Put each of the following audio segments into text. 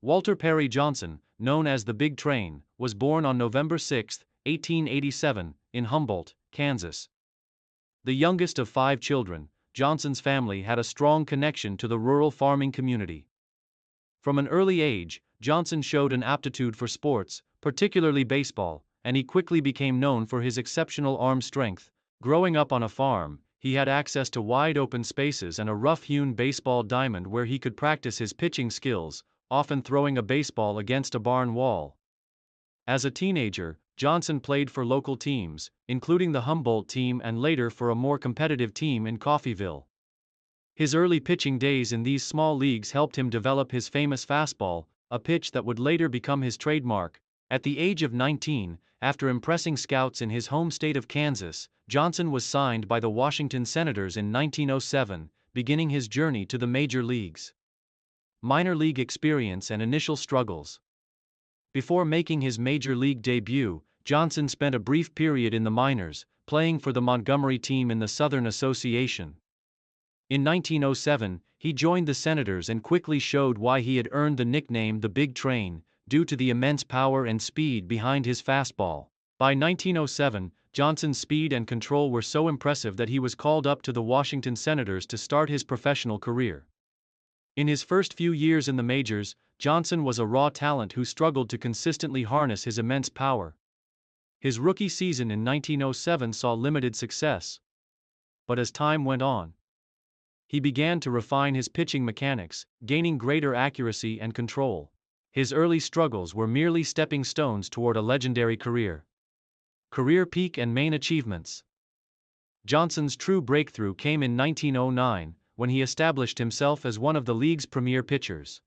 Walter Perry Johnson, known as the Big Train, was born on November 6, 1887, in Humboldt, Kansas. The youngest of 5 children, Johnson's family had a strong connection to the rural farming community. From an early age, Johnson showed an aptitude for sports, particularly baseball, and he quickly became known for his exceptional arm strength. Growing up on a farm, he had access to wide open spaces and a rough-hewn baseball diamond where he could practice his pitching skills, often throwing a baseball against a barn wall. As a teenager, Johnson played for local teams, including the Humboldt team and later for a more competitive team in Coffeyville. His early pitching days in these small leagues helped him develop his famous fastball, a pitch that would later become his trademark. At the age of 19, after impressing scouts in his home state of Kansas, Johnson was signed by the Washington Senators in 1907, beginning his journey to the major leagues. Minor league experience and initial struggles. Before making his major league debut, Johnson spent a brief period in the minors, playing for the Montgomery team in the Southern Association. In 1907, he joined the Senators and quickly showed why he had earned the nickname the Big Train, due to the immense power and speed behind his fastball. By 1907, Johnson's speed and control were so impressive that he was called up to the Washington Senators to start his professional career. In his first few years in the majors, Johnson was a raw talent who struggled to consistently harness his immense power. His rookie season in 1907 saw limited success. But as time went on, he began to refine his pitching mechanics, gaining greater accuracy and control. His early struggles were merely stepping stones toward a legendary career. Career peak and main achievements. Johnson's true breakthrough came in 1909, when he established himself as one of the league's premier pitchers.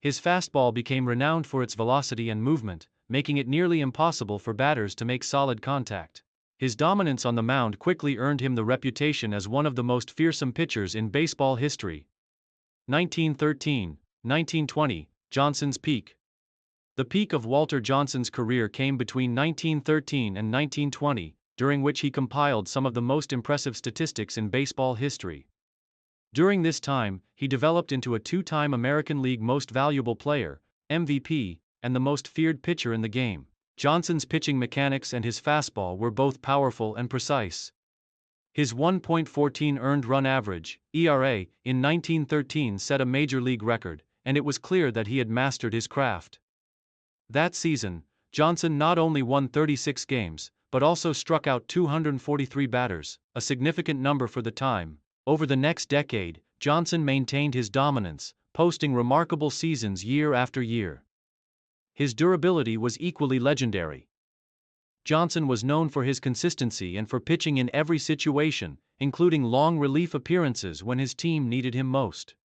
His fastball became renowned for its velocity and movement, making it nearly impossible for batters to make solid contact. His dominance on the mound quickly earned him the reputation as one of the most fearsome pitchers in baseball history. 1913-1920, Johnson's peak. The peak of Walter Johnson's career came between 1913 and 1920, during which he compiled some of the most impressive statistics in baseball history. During this time, he developed into a 2-time American League Most Valuable Player, MVP, and the most feared pitcher in the game. Johnson's pitching mechanics and his fastball were both powerful and precise. His 1.14 earned run average, ERA, in 1913 set a major league record, and it was clear that he had mastered his craft. That season, Johnson not only won 36 games, but also struck out 243 batters, a significant number for the time. Over the next decade, Johnson maintained his dominance, posting remarkable seasons year after year. His durability was equally legendary. Johnson was known for his consistency and for pitching in every situation, including long relief appearances when his team needed him most.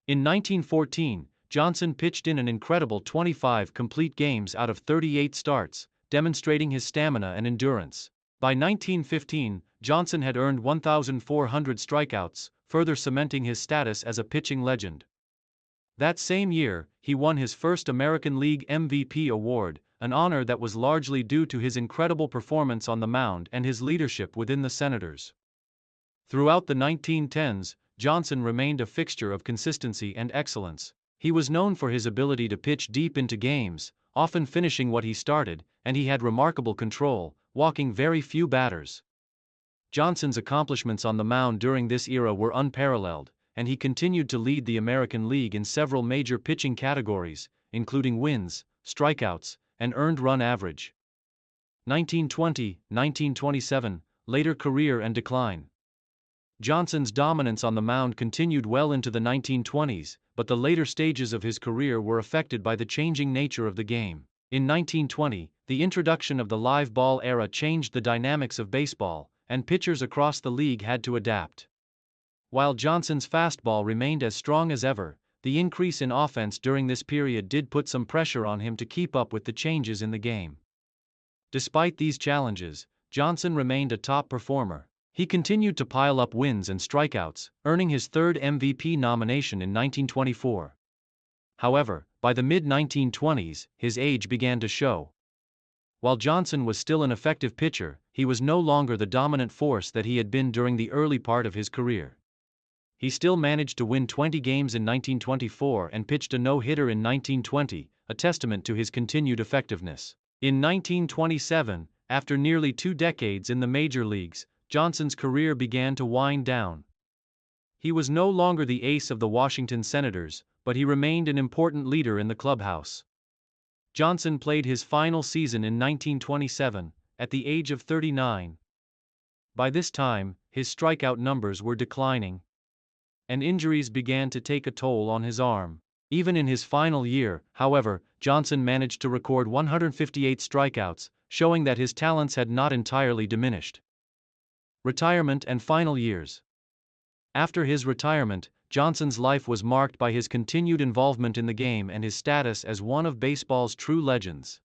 In 1914, Johnson pitched in an incredible 25 complete games out of 38 starts, demonstrating his stamina and endurance. By 1915, Johnson had earned 1,400 strikeouts, further cementing his status as a pitching legend. That same year, he won his first American League MVP award, an honor that was largely due to his incredible performance on the mound and his leadership within the Senators. Throughout the 1910s, Johnson remained a fixture of consistency and excellence. He was known for his ability to pitch deep into games, often finishing what he started, and he had remarkable control, walking very few batters. Johnson's accomplishments on the mound during this era were unparalleled, and he continued to lead the American League in several major pitching categories, including wins, strikeouts, and earned run average. 1920-1927, later career and decline. Johnson's dominance on the mound continued well into the 1920s, but the later stages of his career were affected by the changing nature of the game. In 1920, the introduction of the live ball era changed the dynamics of baseball, and pitchers across the league had to adapt. While Johnson's fastball remained as strong as ever, the increase in offense during this period did put some pressure on him to keep up with the changes in the game. Despite these challenges, Johnson remained a top performer. He continued to pile up wins and strikeouts, earning his third MVP nomination in 1924. However, by the mid-1920s, his age began to show. While Johnson was still an effective pitcher, he was no longer the dominant force that he had been during the early part of his career. He still managed to win 20 games in 1924 and pitched a no-hitter in 1920, a testament to his continued effectiveness. In 1927, after nearly 2 decades in the major leagues, Johnson's career began to wind down. He was no longer the ace of the Washington Senators, but he remained an important leader in the clubhouse. Johnson played his final season in 1927, at the age of 39. By this time, his strikeout numbers were declining, and injuries began to take a toll on his arm. Even in his final year, however, Johnson managed to record 158 strikeouts, showing that his talents had not entirely diminished. Retirement and final years. After his retirement, Johnson's life was marked by his continued involvement in the game and his status as one of baseball's true legends.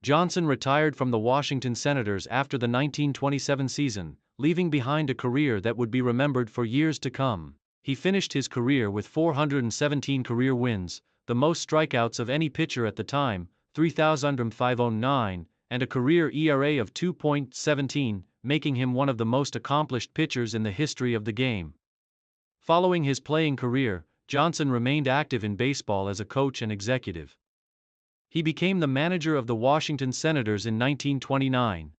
Johnson retired from the Washington Senators after the 1927 season, leaving behind a career that would be remembered for years to come. He finished his career with 417 career wins, the most strikeouts of any pitcher at the time, 3,509, and a career ERA of 2.17, making him one of the most accomplished pitchers in the history of the game. Following his playing career, Johnson remained active in baseball as a coach and executive. He became the manager of the Washington Senators in 1929.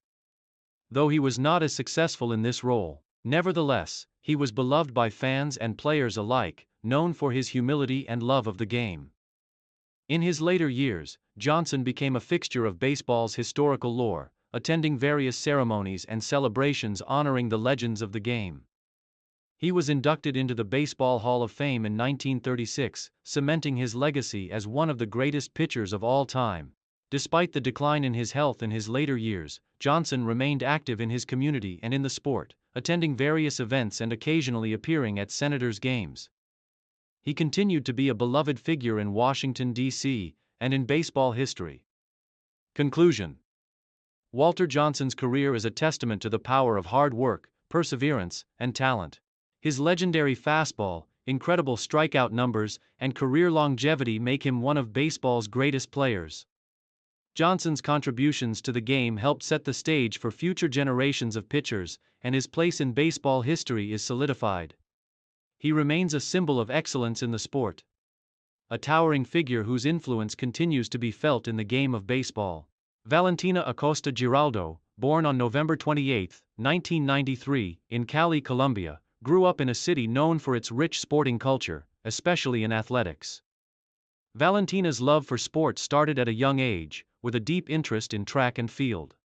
Though he was not as successful in this role, nevertheless, he was beloved by fans and players alike, known for his humility and love of the game. In his later years, Johnson became a fixture of baseball's historical lore, attending various ceremonies and celebrations honoring the legends of the game. He was inducted into the Baseball Hall of Fame in 1936, cementing his legacy as one of the greatest pitchers of all time. Despite the decline in his health in his later years, Johnson remained active in his community and in the sport, attending various events and occasionally appearing at Senators games. He continued to be a beloved figure in Washington, D.C., and in baseball history. Conclusion. Walter Johnson's career is a testament to the power of hard work, perseverance, and talent. His legendary fastball, incredible strikeout numbers, and career longevity make him one of baseball's greatest players. Johnson's contributions to the game helped set the stage for future generations of pitchers, and his place in baseball history is solidified. He remains a symbol of excellence in the sport, a towering figure whose influence continues to be felt in the game of baseball. Valentina Acosta Giraldo, born on November 28, 1993, in Cali, Colombia, grew up in a city known for its rich sporting culture, especially in athletics. Valentina's love for sports started at a young age, with a deep interest in track and field.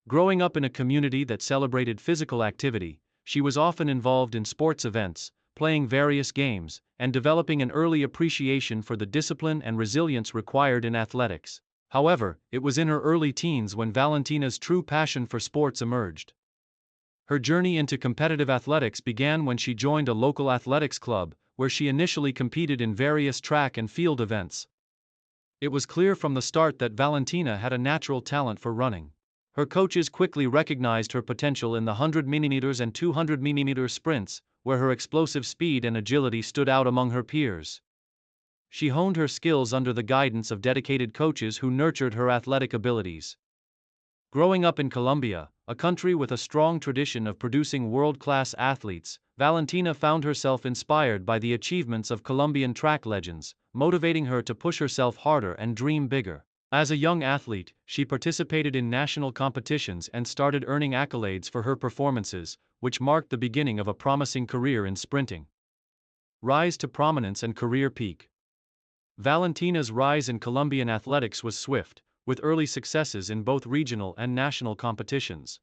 Growing up in a community that celebrated physical activity, she was often involved in sports events, playing various games, and developing an early appreciation for the discipline and resilience required in athletics. However, it was in her early teens when Valentina's true passion for sports emerged. Her journey into competitive athletics began when she joined a local athletics club, where she initially competed in various track and field events. It was clear from the start that Valentina had a natural talent for running. Her coaches quickly recognized her potential in the 100mm and 200mm sprints, where her explosive speed and agility stood out among her peers. She honed her skills under the guidance of dedicated coaches who nurtured her athletic abilities. Growing up in Colombia, a country with a strong tradition of producing world-class athletes, Valentina found herself inspired by the achievements of Colombian track legends, motivating her to push herself harder and dream bigger. As a young athlete, she participated in national competitions and started earning accolades for her performances, which marked the beginning of a promising career in sprinting. Rise to prominence and career peak. Valentina's rise in Colombian athletics was swift, with early successes in both regional and national competitions.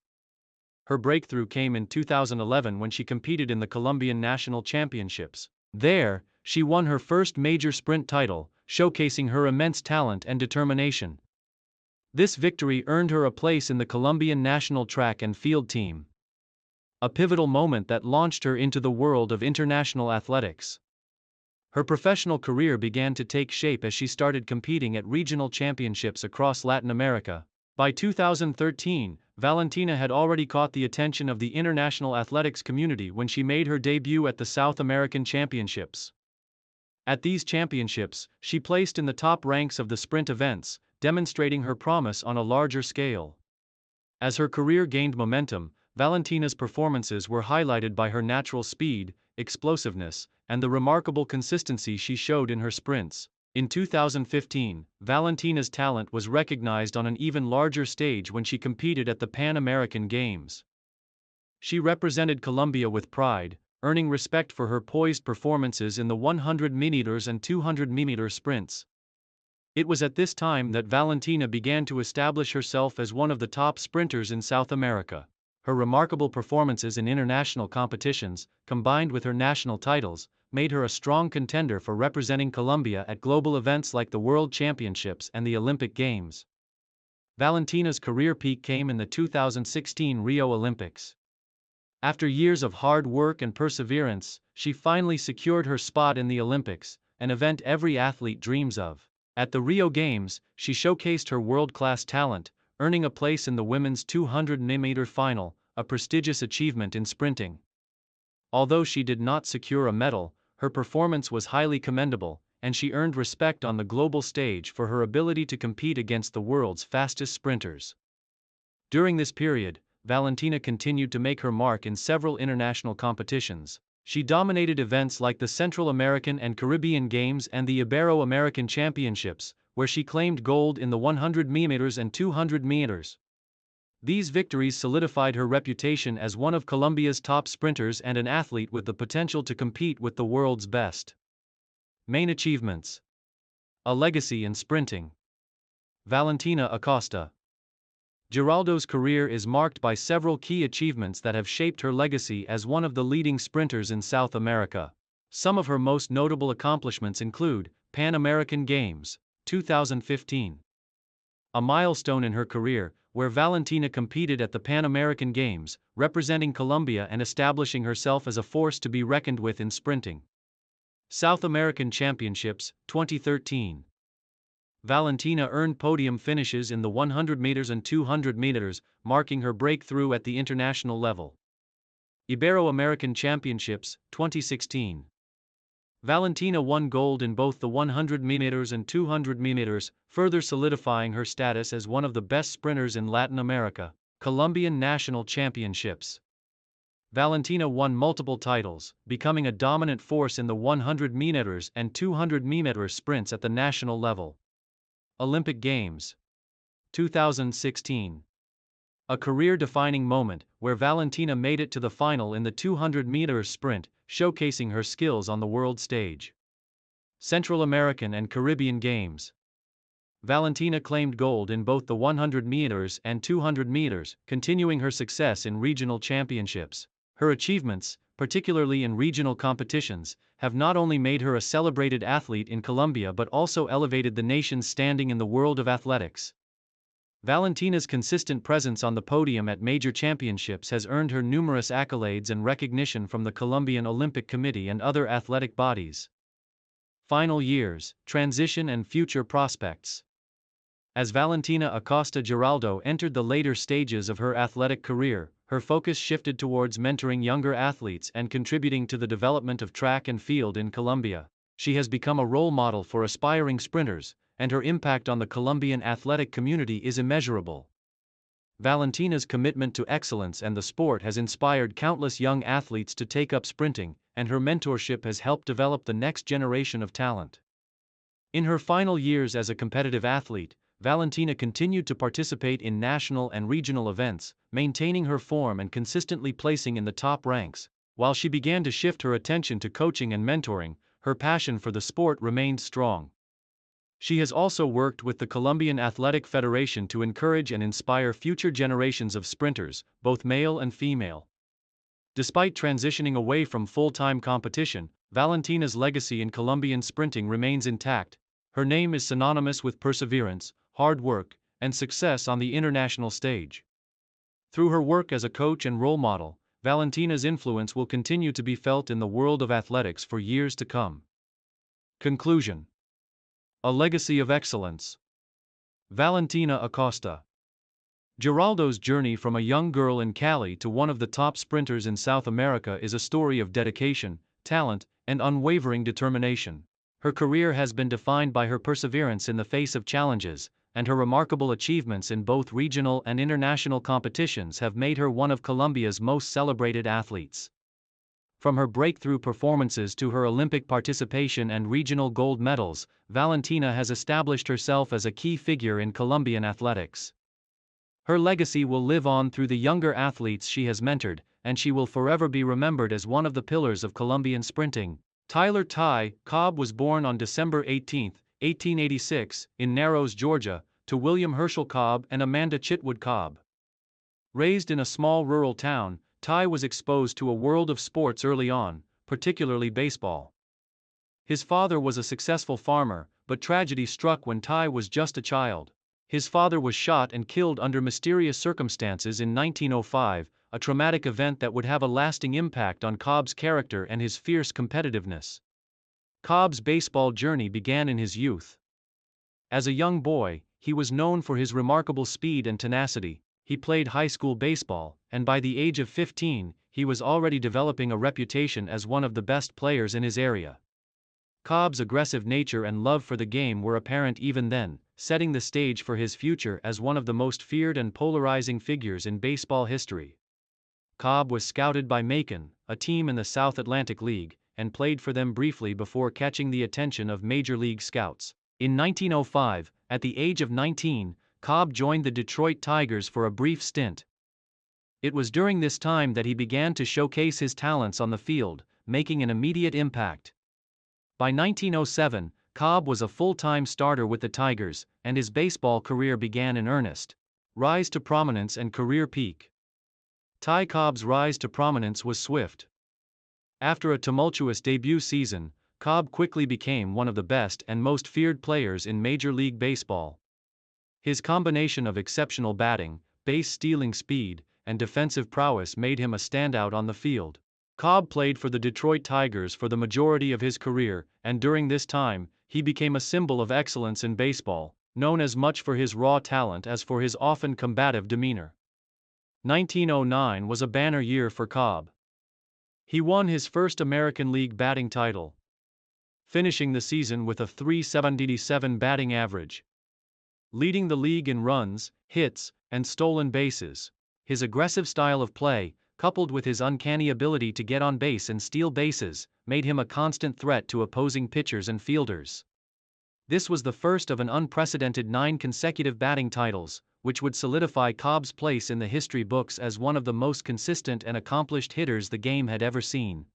Her breakthrough came in 2011 when she competed in the Colombian National Championships. There, she won her first major sprint title, showcasing her immense talent and determination. This victory earned her a place in the Colombian national track and field team, a pivotal moment that launched her into the world of international athletics. Her professional career began to take shape as she started competing at regional championships across Latin America. By 2013, Valentina had already caught the attention of the international athletics community when she made her debut at the South American Championships. At these championships, she placed in the top ranks of the sprint events, demonstrating her promise on a larger scale. As her career gained momentum, Valentina's performances were highlighted by her natural speed, explosiveness, and the remarkable consistency she showed in her sprints. In 2015, Valentina's talent was recognized on an even larger stage when she competed at the Pan American Games. She represented Colombia with pride, earning respect for her poised performances in the 100 meters and 200 meter sprints. It was at this time that Valentina began to establish herself as one of the top sprinters in South America. Her remarkable performances in international competitions, combined with her national titles, made her a strong contender for representing Colombia at global events like the World Championships and the Olympic Games. Valentina's career peak came in the 2016 Rio Olympics. After years of hard work and perseverance, she finally secured her spot in the Olympics, an event every athlete dreams of. At the Rio Games, she showcased her world-class talent, earning a place in the women's 200 meter final, a prestigious achievement in sprinting. Although she did not secure a medal, her performance was highly commendable, and she earned respect on the global stage for her ability to compete against the world's fastest sprinters. During this period, Valentina continued to make her mark in several international competitions. She dominated events like the Central American and Caribbean Games and the Ibero-American Championships, where she claimed gold in the 100 meters and 200 meters. These victories solidified her reputation as one of Colombia's top sprinters and an athlete with the potential to compete with the world's best. Main achievements: a legacy in sprinting. Valentina Acosta. Giraldo's career is marked by several key achievements that have shaped her legacy as one of the leading sprinters in South America. Some of her most notable accomplishments include Pan American Games, 2015. A milestone in her career, where Valentina competed at the Pan American Games, representing Colombia and establishing herself as a force to be reckoned with in sprinting. South American Championships, 2013. Valentina earned podium finishes in the 100 meters and 200 meters, marking her breakthrough at the international level. Ibero-American Championships, 2016. Valentina won gold in both the 100 meters and 200 meters, further solidifying her status as one of the best sprinters in Latin America. Colombian National Championships. Valentina won multiple titles, becoming a dominant force in the 100 meters and 200 meters sprints at the national level. Olympic Games, 2016. A career-defining moment, where Valentina made it to the final in the 200 meters sprint, showcasing her skills on the world stage. Central American and Caribbean Games. Valentina claimed gold in both the 100 meters and 200 meters, continuing her success in regional championships. Her achievements, particularly in regional competitions, have not only made her a celebrated athlete in Colombia but also elevated the nation's standing in the world of athletics. Valentina's consistent presence on the podium at major championships has earned her numerous accolades and recognition from the Colombian Olympic Committee and other athletic bodies. Final years, transition and future prospects. As Valentina Acosta Giraldo entered the later stages of her athletic career, her focus shifted towards mentoring younger athletes and contributing to the development of track and field in Colombia. She has become a role model for aspiring sprinters, and her impact on the Colombian athletic community is immeasurable. Valentina's commitment to excellence and the sport has inspired countless young athletes to take up sprinting, and her mentorship has helped develop the next generation of talent. In her final years as a competitive athlete, Valentina continued to participate in national and regional events, maintaining her form and consistently placing in the top ranks. While she began to shift her attention to coaching and mentoring, her passion for the sport remained strong. She has also worked with the Colombian Athletic Federation to encourage and inspire future generations of sprinters, both male and female. Despite transitioning away from full-time competition, Valentina's legacy in Colombian sprinting remains intact. Her name is synonymous with perseverance, hard work, and success on the international stage. Through her work as a coach and role model, Valentina's influence will continue to be felt in the world of athletics for years to come. Conclusion: a legacy of excellence. Valentina Acosta. Giraldo's journey from a young girl in Cali to one of the top sprinters in South America is a story of dedication, talent, and unwavering determination. Her career has been defined by her perseverance in the face of challenges, and her remarkable achievements in both regional and international competitions have made her one of Colombia's most celebrated athletes. From her breakthrough performances to her Olympic participation and regional gold medals, Valentina has established herself as a key figure in Colombian athletics. Her legacy will live on through the younger athletes she has mentored, and she will forever be remembered as one of the pillars of Colombian sprinting. Tyler Ty Cobb was born on December 18, 1886, in Narrows, Georgia, to William Herschel Cobb and Amanda Chitwood Cobb. Raised in a small rural town, Ty was exposed to a world of sports early on, particularly baseball. His father was a successful farmer, but tragedy struck when Ty was just a child. His father was shot and killed under mysterious circumstances in 1905, a traumatic event that would have a lasting impact on Cobb's character and his fierce competitiveness. Cobb's baseball journey began in his youth. As a young boy, he was known for his remarkable speed and tenacity. He played high school baseball, and by the age of 15, he was already developing a reputation as one of the best players in his area. Cobb's aggressive nature and love for the game were apparent even then, setting the stage for his future as one of the most feared and polarizing figures in baseball history. Cobb was scouted by Macon, a team in the South Atlantic League, and played for them briefly before catching the attention of Major League scouts. In 1905, at the age of 19, Cobb joined the Detroit Tigers for a brief stint. It was during this time that he began to showcase his talents on the field, making an immediate impact. By 1907, Cobb was a full-time starter with the Tigers, and his baseball career began in earnest. Rise to prominence and career peak. Ty Cobb's rise to prominence was swift. After a tumultuous debut season, Cobb quickly became one of the best and most feared players in Major League Baseball. His combination of exceptional batting, base-stealing speed, and defensive prowess made him a standout on the field. Cobb played for the Detroit Tigers for the majority of his career, and during this time, he became a symbol of excellence in baseball, known as much for his raw talent as for his often combative demeanor. 1909 was a banner year for Cobb. He won his first American League batting title, finishing the season with a .377 batting average. Leading the league in runs, hits, and stolen bases. His aggressive style of play, coupled with his uncanny ability to get on base and steal bases, made him a constant threat to opposing pitchers and fielders. This was the first of an unprecedented 9 consecutive batting titles, which would solidify Cobb's place in the history books as one of the most consistent and accomplished hitters the game had ever seen.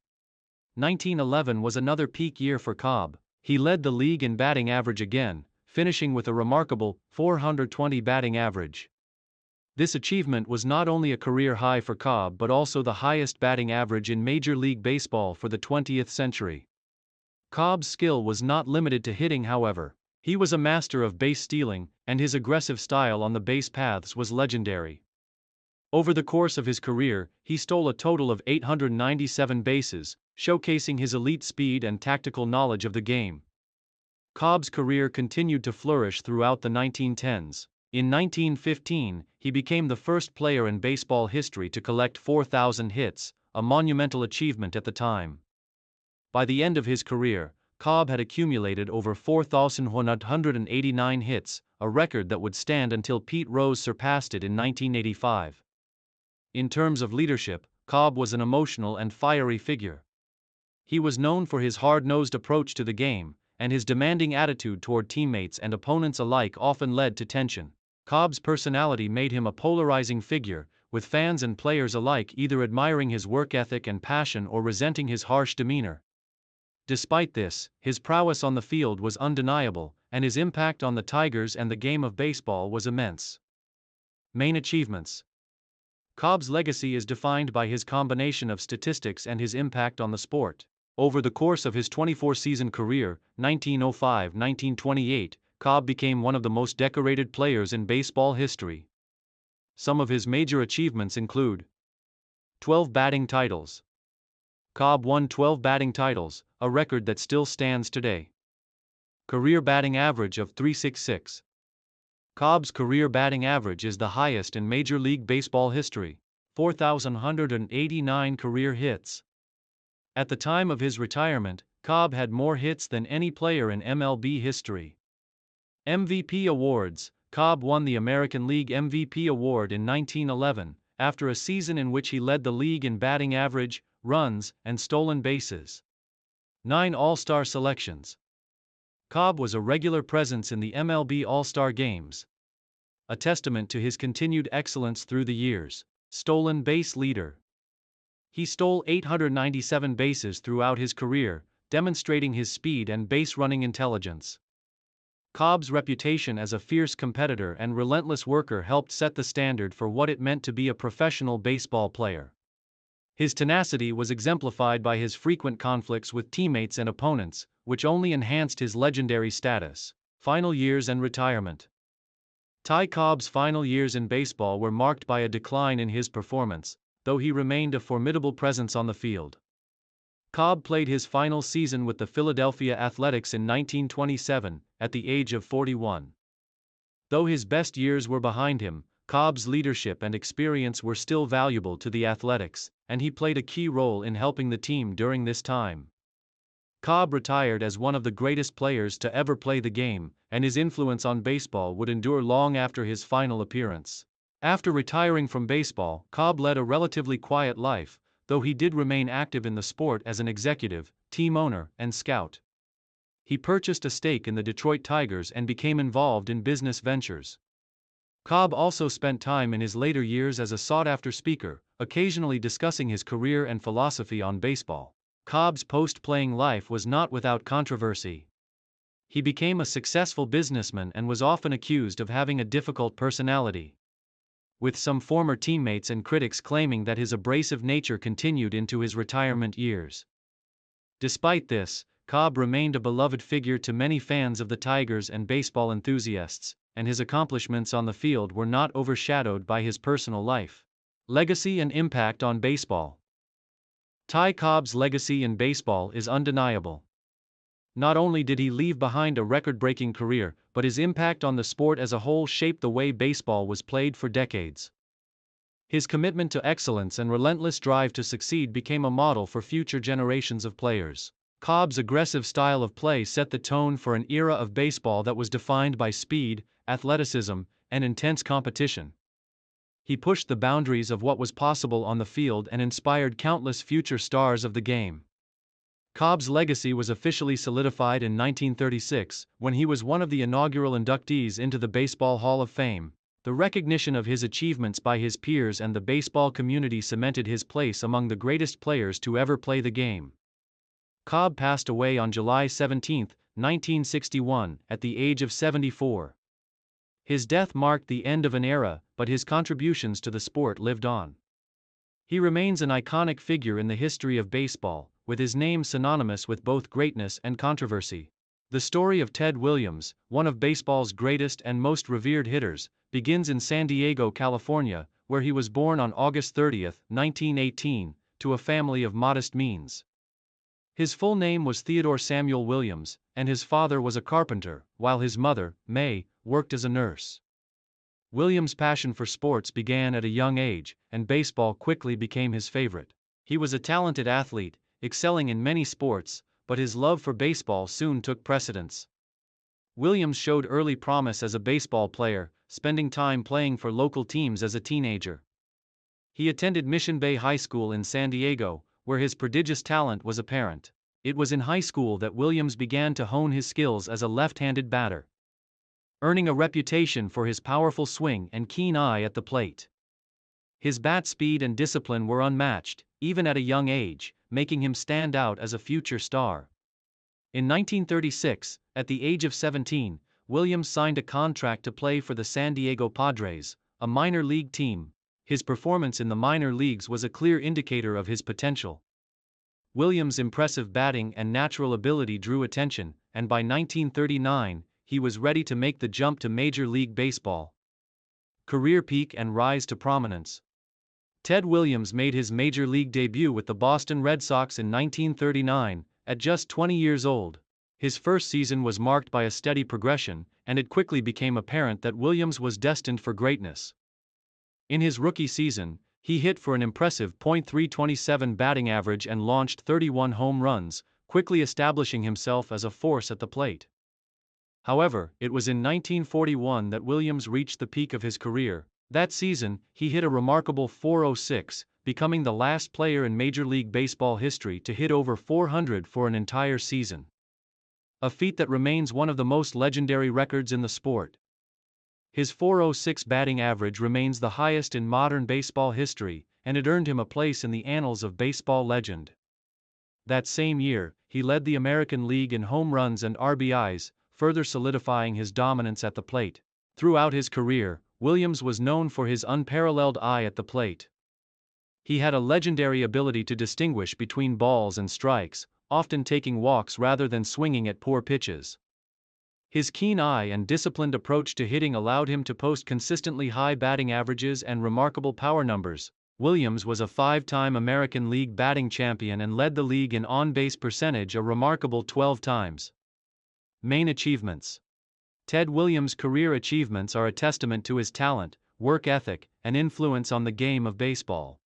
1911 was another peak year for Cobb. He led the league in batting average again, finishing with a remarkable .420 batting average. This achievement was not only a career high for Cobb but also the highest batting average in Major League Baseball for the 20th century. Cobb's skill was not limited to hitting, however. He was a master of base stealing, and his aggressive style on the base paths was legendary. Over the course of his career, he stole a total of 897 bases, showcasing his elite speed and tactical knowledge of the game. Cobb's career continued to flourish throughout the 1910s. In 1915, he became the first player in baseball history to collect 4,000 hits, a monumental achievement at the time. By the end of his career, Cobb had accumulated over 4,189 hits, a record that would stand until Pete Rose surpassed it in 1985. In terms of leadership, Cobb was an emotional and fiery figure. He was known for his hard-nosed approach to the game, and his demanding attitude toward teammates and opponents alike often led to tension. Cobb's personality made him a polarizing figure, with fans and players alike either admiring his work ethic and passion or resenting his harsh demeanor. Despite this, his prowess on the field was undeniable, and his impact on the Tigers and the game of baseball was immense. Main achievements. Cobb's legacy is defined by his combination of statistics and his impact on the sport. Over the course of his 24-season career, 1905-1928, Cobb became one of the most decorated players in baseball history. Some of his major achievements include 12 batting titles. Cobb won 12 batting titles, a record that still stands today. Career batting average of .366. Cobb's career batting average is the highest in Major League Baseball history. 4,189 career hits. At the time of his retirement, Cobb had more hits than any player in MLB history. MVP awards. Cobb won the American League MVP award in 1911, after a season in which he led the league in batting average, runs, and stolen bases. 9 All-Star selections. Cobb was a regular presence in the MLB All-Star Games, a testament to his continued excellence through the years. Stolen base leader. He stole 897 bases throughout his career, demonstrating his speed and base-running intelligence. Cobb's reputation as a fierce competitor and relentless worker helped set the standard for what it meant to be a professional baseball player. His tenacity was exemplified by his frequent conflicts with teammates and opponents, which only enhanced his legendary status. Final years and retirement. Ty Cobb's final years in baseball were marked by a decline in his performance, though he remained a formidable presence on the field. Cobb played his final season with the Philadelphia Athletics in 1927, at the age of 41. Though his best years were behind him, Cobb's leadership and experience were still valuable to the Athletics, and he played a key role in helping the team during this time. Cobb retired as one of the greatest players to ever play the game, and his influence on baseball would endure long after his final appearance. After retiring from baseball, Cobb led a relatively quiet life, though he did remain active in the sport as an executive, team owner, and scout. He purchased a stake in the Detroit Tigers and became involved in business ventures. Cobb also spent time in his later years as a sought-after speaker, occasionally discussing his career and philosophy on baseball. Cobb's post-playing life was not without controversy. He became a successful businessman and was often accused of having a difficult personality, with some former teammates and critics claiming that his abrasive nature continued into his retirement years. Despite this, Cobb remained a beloved figure to many fans of the Tigers and baseball enthusiasts, and his accomplishments on the field were not overshadowed by his personal life. Legacy and impact on baseball. Ty Cobb's legacy in baseball is undeniable. Not only did he leave behind a record-breaking career, but his impact on the sport as a whole shaped the way baseball was played for decades. His commitment to excellence and relentless drive to succeed became a model for future generations of players. Cobb's aggressive style of play set the tone for an era of baseball that was defined by speed, athleticism, and intense competition. He pushed the boundaries of what was possible on the field and inspired countless future stars of the game. Cobb's legacy was officially solidified in 1936, when he was one of the inaugural inductees into the Baseball Hall of Fame. The recognition of his achievements by his peers and the baseball community cemented his place among the greatest players to ever play the game. Cobb passed away on July 17, 1961, at the age of 74. His death marked the end of an era, but his contributions to the sport lived on. He remains an iconic figure in the history of baseball, with his name synonymous with both greatness and controversy. The story of Ted Williams, one of baseball's greatest and most revered hitters, begins in San Diego, California, where he was born on August 30, 1918, to a family of modest means. His full name was Theodore Samuel Williams, and his father was a carpenter, while his mother, May, worked as a nurse. Williams' passion for sports began at a young age, and baseball quickly became his favorite. He was a talented athlete, excelling in many sports, but his love for baseball soon took precedence. Williams showed early promise as a baseball player, spending time playing for local teams as a teenager. He attended Mission Bay High School in San Diego, where his prodigious talent was apparent. It was in high school that Williams began to hone his skills as a left-handed batter, earning a reputation for his powerful swing and keen eye at the plate. His bat speed and discipline were unmatched, even at a young age, making him stand out as a future star. In 1936, at the age of 17, Williams signed a contract to play for the San Diego Padres, a minor league team. His performance in the minor leagues was a clear indicator of his potential. Williams' impressive batting and natural ability drew attention, and by 1939, he was ready to make the jump to Major League Baseball. Career peak and rise to prominence. Ted Williams made his Major League debut with the Boston Red Sox in 1939, at just 20 years old. His first season was marked by a steady progression, and it quickly became apparent that Williams was destined for greatness. In his rookie season, he hit for an impressive .327 batting average and launched 31 home runs, quickly establishing himself as a force at the plate. However, it was in 1941 that Williams reached the peak of his career, That season, he hit a remarkable .406, becoming the last player in Major League Baseball history to hit over 400 for an entire season. A feat that remains one of the most legendary records in the sport. His .406 batting average remains the highest in modern baseball history, and it earned him a place in the annals of baseball legend. That same year, he led the American League in home runs and RBIs, further solidifying his dominance at the plate. Throughout his career, Williams was known for his unparalleled eye at the plate. He had a legendary ability to distinguish between balls and strikes, often taking walks rather than swinging at poor pitches. His keen eye and disciplined approach to hitting allowed him to post consistently high batting averages and remarkable power numbers. Williams was a 5-time American League batting champion and led the league in on-base percentage a remarkable 12 times. Main achievements. Ted Williams' career achievements are a testament to his talent, work ethic, and influence on the game of baseball.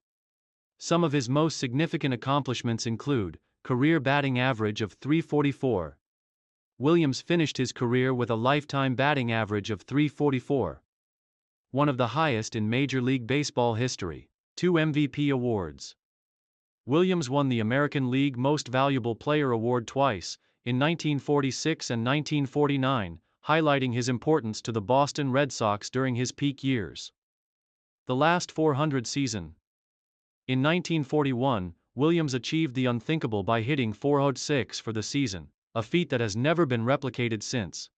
Some of his most significant accomplishments include career batting average of .344. Williams finished his career with a lifetime batting average of .344. One of the highest in Major League Baseball history. 2 MVP awards. Williams won the American League Most Valuable Player award twice, in 1946 and 1949, highlighting his importance to the Boston Red Sox during his peak years. The last .400 season. In 1941, Williams achieved the unthinkable by hitting .406 for the season, a feat that has never been replicated since.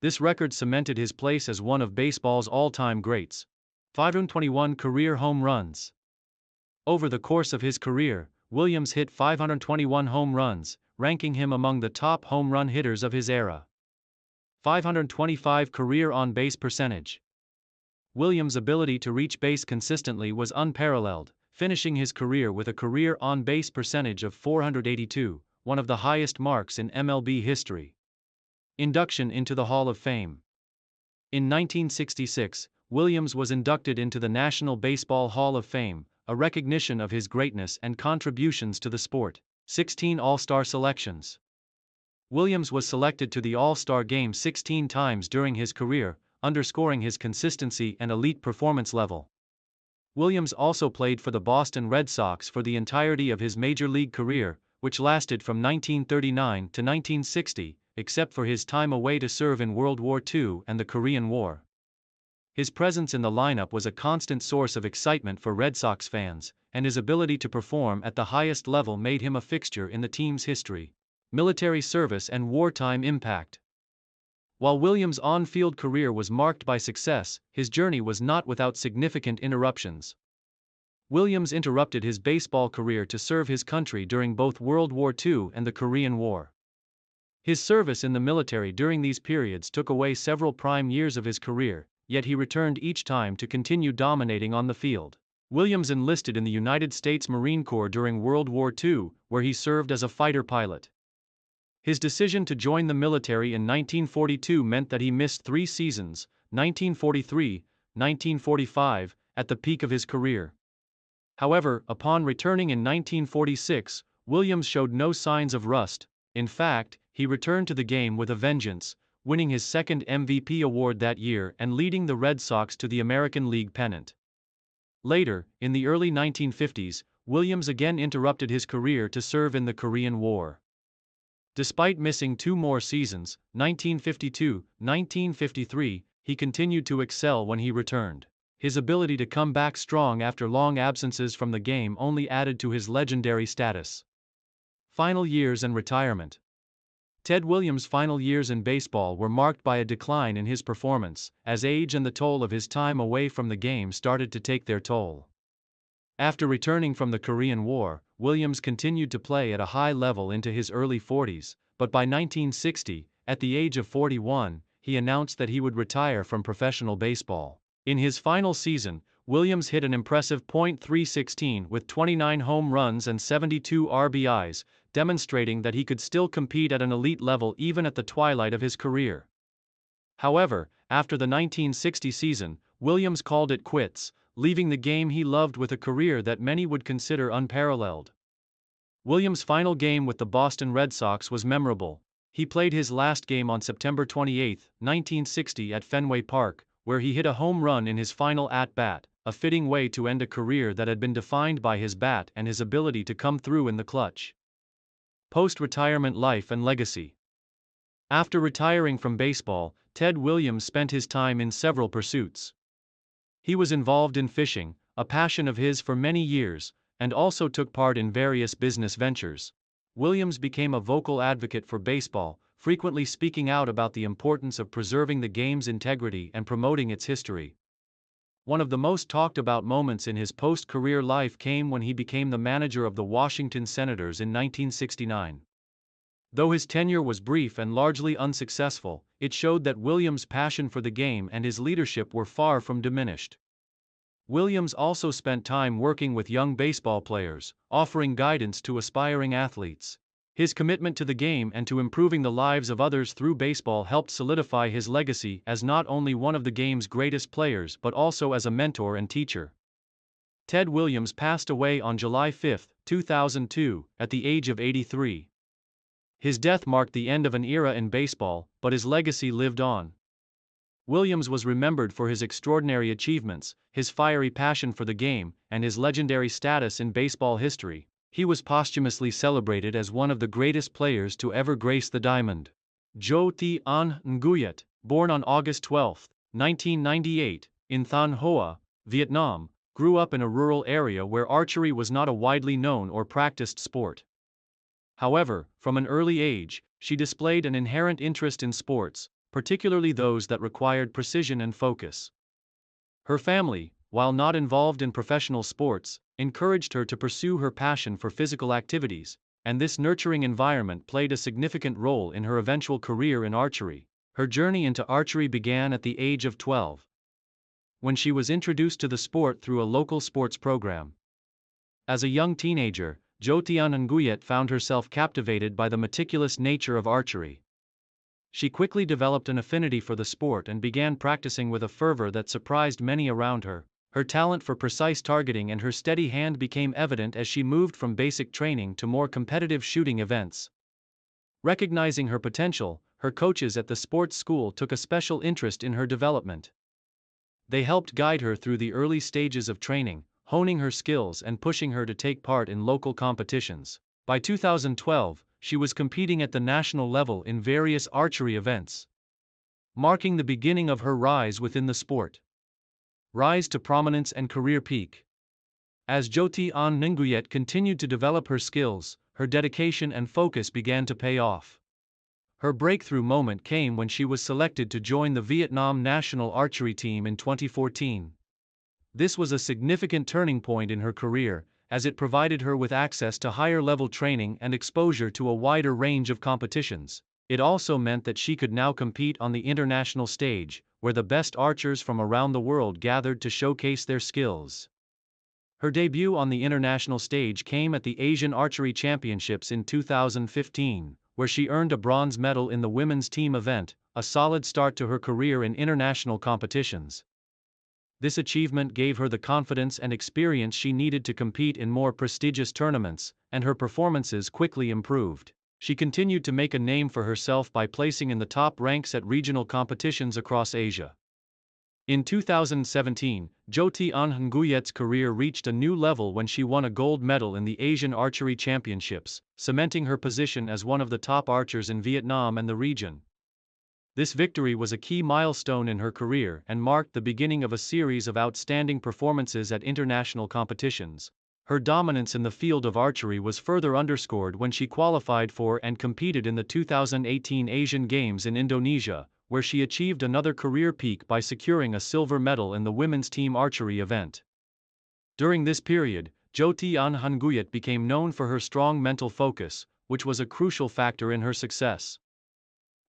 This record cemented his place as one of baseball's all-time greats. 521 career home runs. Over the course of his career, Williams hit 521 home runs, ranking him among the top home run hitters of his era. 525 career on-base percentage. Williams' ability to reach base consistently was unparalleled, finishing his career with a career on-base percentage of .482, one of the highest marks in MLB history. Induction into the Hall of Fame. In 1966, Williams was inducted into the National Baseball Hall of Fame, a recognition of his greatness and contributions to the sport. 16 All-Star selections. Williams was selected to the All-Star Game 16 times during his career, underscoring his consistency and elite performance level. Williams also played for the Boston Red Sox for the entirety of his major league career, which lasted from 1939 to 1960, except for his time away to serve in World War II and the Korean War. His presence in the lineup was a constant source of excitement for Red Sox fans, and his ability to perform at the highest level made him a fixture in the team's history. Military service and wartime impact. While Williams' on-field career was marked by success, his journey was not without significant interruptions. Williams interrupted his baseball career to serve his country during both World War II and the Korean War. His service in the military during these periods took away several prime years of his career, yet he returned each time to continue dominating on the field. Williams enlisted in the United States Marine Corps during World War II, where he served as a fighter pilot. His decision to join the military in 1942 meant that he missed 3 seasons, 1943, 1945, at the peak of his career. However, upon returning in 1946, Williams showed no signs of rust. In fact, he returned to the game with a vengeance, winning his second MVP award that year and leading the Red Sox to the American League pennant. Later, in the early 1950s, Williams again interrupted his career to serve in the Korean War. Despite missing 2 more seasons, 1952-1953, he continued to excel when he returned. His ability to come back strong after long absences from the game only added to his legendary status. Final years and retirement. Ted Williams' final years in baseball were marked by a decline in his performance, as age and the toll of his time away from the game started to take their toll. After returning from the Korean War, Williams continued to play at a high level into his early 40s, but by 1960, at the age of 41, he announced that he would retire from professional baseball. In his final season, Williams hit an impressive .316 with 29 home runs and 72 RBIs, demonstrating that he could still compete at an elite level even at the twilight of his career. However, after the 1960 season, Williams called it quits, leaving the game he loved with a career that many would consider unparalleled. Williams' final game with the Boston Red Sox was memorable. He played his last game on September 28, 1960 at Fenway Park, where he hit a home run in his final at-bat, a fitting way to end a career that had been defined by his bat and his ability to come through in the clutch. Post-retirement life and legacy. After retiring from baseball, Ted Williams spent his time in several pursuits. He was involved in fishing, a passion of his for many years, and also took part in various business ventures. Williams became a vocal advocate for baseball, frequently speaking out about the importance of preserving the game's integrity and promoting its history. One of the most talked about moments in his post-career life came when he became the manager of the Washington Senators in 1969. Though his tenure was brief and largely unsuccessful, it showed that Williams' passion for the game and his leadership were far from diminished. Williams also spent time working with young baseball players, offering guidance to aspiring athletes. His commitment to the game and to improving the lives of others through baseball helped solidify his legacy as not only one of the game's greatest players but also as a mentor and teacher. Ted Williams passed away on July 5, 2002, at the age of 83. His death marked the end of an era in baseball, but his legacy lived on. Williams was remembered for his extraordinary achievements, his fiery passion for the game, and his legendary status in baseball history. He was posthumously celebrated as one of the greatest players to ever grace the diamond. Jo Thi An Nguyet, born on August 12, 1998, in Thanh Hoa, Vietnam, grew up in a rural area where archery was not a widely known or practiced sport. However, from an early age, she displayed an inherent interest in sports, particularly those that required precision and focus. Her family, while not involved in professional sports, encouraged her to pursue her passion for physical activities, and this nurturing environment played a significant role in her eventual career in archery. Her journey into archery began at the age of 12, when she was introduced to the sport through a local sports program. As a young teenager, Jo Thi An Nguyet found herself captivated by the meticulous nature of archery. She quickly developed an affinity for the sport and began practicing with a fervor that surprised many around her. Her talent for precise targeting and her steady hand became evident as she moved from basic training to more competitive shooting events. Recognizing her potential, her coaches at the sports school took a special interest in her development. They helped guide her through the early stages of training, honing her skills and pushing her to take part in local competitions. By 2012, she was competing at the national level in various archery events, marking the beginning of her rise within the sport. Rise to prominence and career peak. As Jo Thi An Nguyet continued to develop her skills, her dedication and focus began to pay off. Her breakthrough moment came when she was selected to join the Vietnam national archery team in 2014. This was a significant turning point in her career, as it provided her with access to higher-level training and exposure to a wider range of competitions. It also meant that she could now compete on the international stage, where the best archers from around the world gathered to showcase their skills. Her debut on the international stage came at the Asian Archery Championships in 2015, where she earned a bronze medal in the women's team event, a solid start to her career in international competitions. This achievement gave her the confidence and experience she needed to compete in more prestigious tournaments, and her performances quickly improved. She continued to make a name for herself by placing in the top ranks at regional competitions across Asia. In 2017, Jo Thi An Nguyet's career reached a new level when she won a gold medal in the Asian Archery Championships, cementing her position as one of the top archers in Vietnam and the region. This victory was a key milestone in her career and marked the beginning of a series of outstanding performances at international competitions. Her dominance in the field of archery was further underscored when she qualified for and competed in the 2018 Asian Games in Indonesia, where she achieved another career peak by securing a silver medal in the women's team archery event. During this period, Jo Thi An Nguyet became known for her strong mental focus, which was a crucial factor in her success.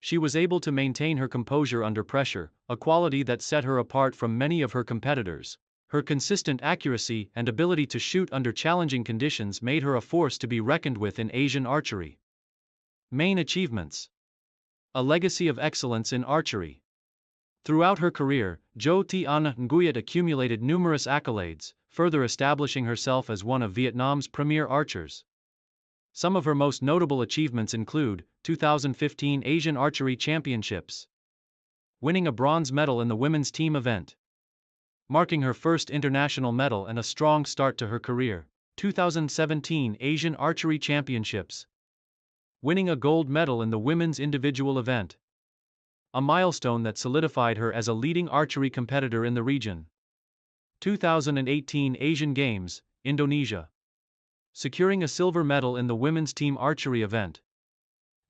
She was able to maintain her composure under pressure, a quality that set her apart from many of her competitors. Her consistent accuracy and ability to shoot under challenging conditions made her a force to be reckoned with in Asian archery. Main achievements: a legacy of excellence in archery. Throughout her career, Jo Thi An Nguyet accumulated numerous accolades, further establishing herself as one of Vietnam's premier archers. Some of her most notable achievements include 2015 Asian Archery Championships, winning a bronze medal in the women's team event, marking her first international medal and a strong start to her career. 2017 Asian Archery Championships, winning a gold medal in the women's individual event, a milestone that solidified her as a leading archery competitor in the region. 2018 Asian Games, Indonesia, securing a silver medal in the women's team archery event,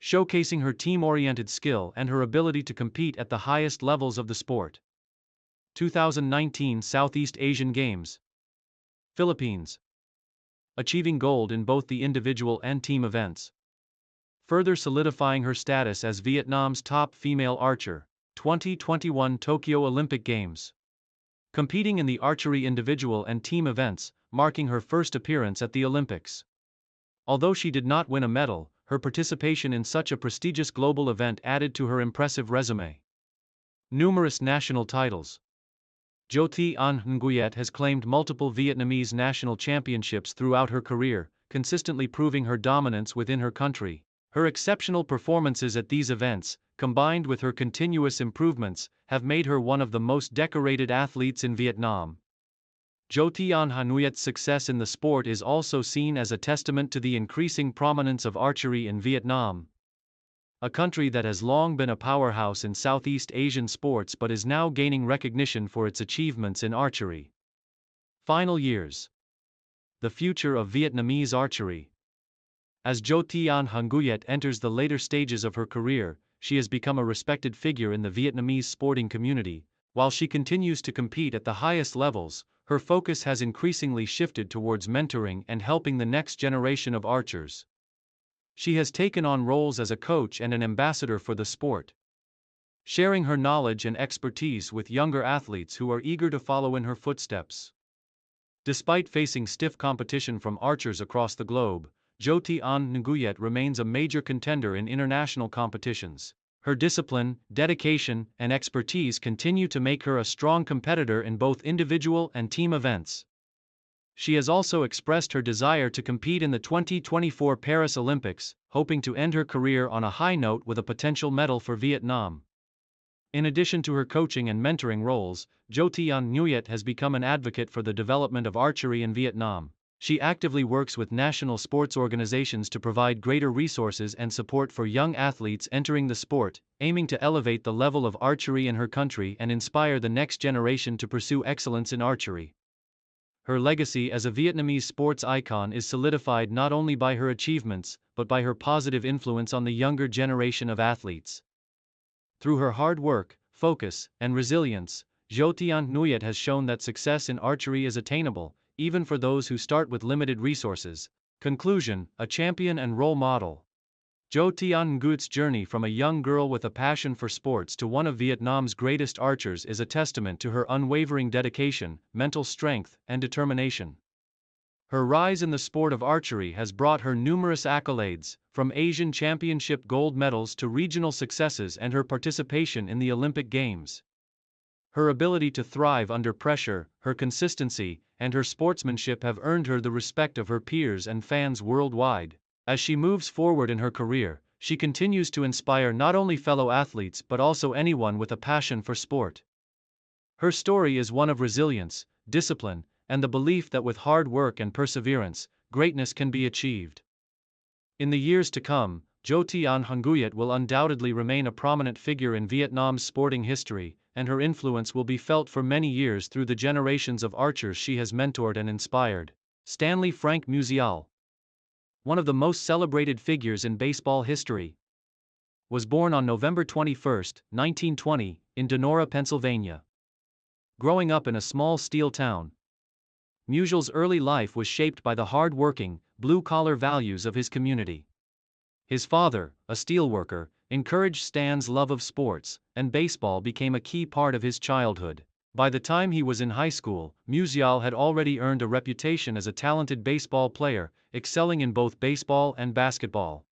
showcasing her team-oriented skill and her ability to compete at the highest levels of the sport. 2019 Southeast Asian Games, Philippines, achieving gold in both the individual and team events, further solidifying her status as Vietnam's top female archer. 2021 Tokyo Olympic Games, competing in the archery individual and team events, marking her first appearance at the Olympics. Although she did not win a medal, her participation in such a prestigious global event added to her impressive resume. Numerous national titles. Jo Thi An Nguyen has claimed multiple Vietnamese national championships throughout her career, consistently proving her dominance within her country. Her exceptional performances at these events, combined with her continuous improvements, have made her one of the most decorated athletes in Vietnam. Jo Thi An Nguyet's success in the sport is also seen as a testament to the increasing prominence of archery in Vietnam, a country that has long been a powerhouse in Southeast Asian sports but is now gaining recognition for its achievements in archery. Final years. The future of Vietnamese archery. As Jo Thi An Nguyet enters the later stages of her career, she has become a respected figure in the Vietnamese sporting community. While she continues to compete at the highest levels, her focus has increasingly shifted towards mentoring and helping the next generation of archers. She has taken on roles as a coach and an ambassador for the sport, sharing her knowledge and expertise with younger athletes who are eager to follow in her footsteps. Despite facing stiff competition from archers across the globe, Jo Thi An Nguyet remains a major contender in international competitions. Her discipline, dedication, and expertise continue to make her a strong competitor in both individual and team events. She has also expressed her desire to compete in the 2024 Paris Olympics, hoping to end her career on a high note with a potential medal for Vietnam. In addition to her coaching and mentoring roles, Jo Thi An Nguyet has become an advocate for the development of archery in Vietnam. She actively works with national sports organizations to provide greater resources and support for young athletes entering the sport, aiming to elevate the level of archery in her country and inspire the next generation to pursue excellence in archery. Her legacy as a Vietnamese sports icon is solidified not only by her achievements, but by her positive influence on the younger generation of athletes. Through her hard work, focus, and resilience, Jo Thi An Nguyet has shown that success in archery is attainable, even for those who start with limited resources. Conclusion: a champion and role model. Jo Thi An Nguyet's journey from a young girl with a passion for sports to one of Vietnam's greatest archers is a testament to her unwavering dedication, mental strength, and determination. Her rise in the sport of archery has brought her numerous accolades, from Asian Championship gold medals to regional successes and her participation in the Olympic Games. Her ability to thrive under pressure, her consistency, and her sportsmanship have earned her the respect of her peers and fans worldwide. As she moves forward in her career, she continues to inspire not only fellow athletes but also anyone with a passion for sport. Her story is one of resilience, discipline, and the belief that with hard work and perseverance, greatness can be achieved. In the years to come, Jo Thi An Nguyet will undoubtedly remain a prominent figure in Vietnam's sporting history, and her influence will be felt for many years through the generations of archers she has mentored and inspired. Stanley Frank Musial, one of the most celebrated figures in baseball history, was born on November 21, 1920, in Donora, Pennsylvania. Growing up in a small steel town, Musial's early life was shaped by the hard-working, blue-collar values of his community. His father, a steelworker, encouraged Stan's love of sports, and baseball became a key part of his childhood. By the time he was in high school, Musial had already earned a reputation as a talented baseball player, excelling in both baseball and basketball.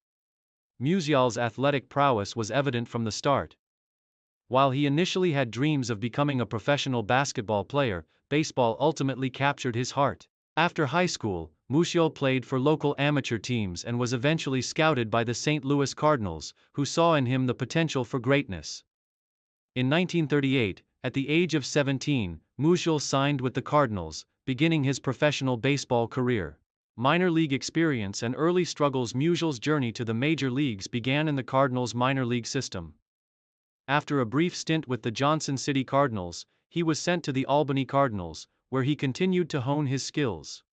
Musial's athletic prowess was evident from the start. While he initially had dreams of becoming a professional basketball player, baseball ultimately captured his heart. After high school, Musial played for local amateur teams and was eventually scouted by the St. Louis Cardinals, who saw in him the potential for greatness. In 1938, at the age of 17, Musial signed with the Cardinals, beginning his professional baseball career. Minor league experience and early struggles. Musial's journey to the major leagues began in the Cardinals' minor league system. After a brief stint with the Johnson City Cardinals, he was sent to the Albany Cardinals, where he continued to hone his skills.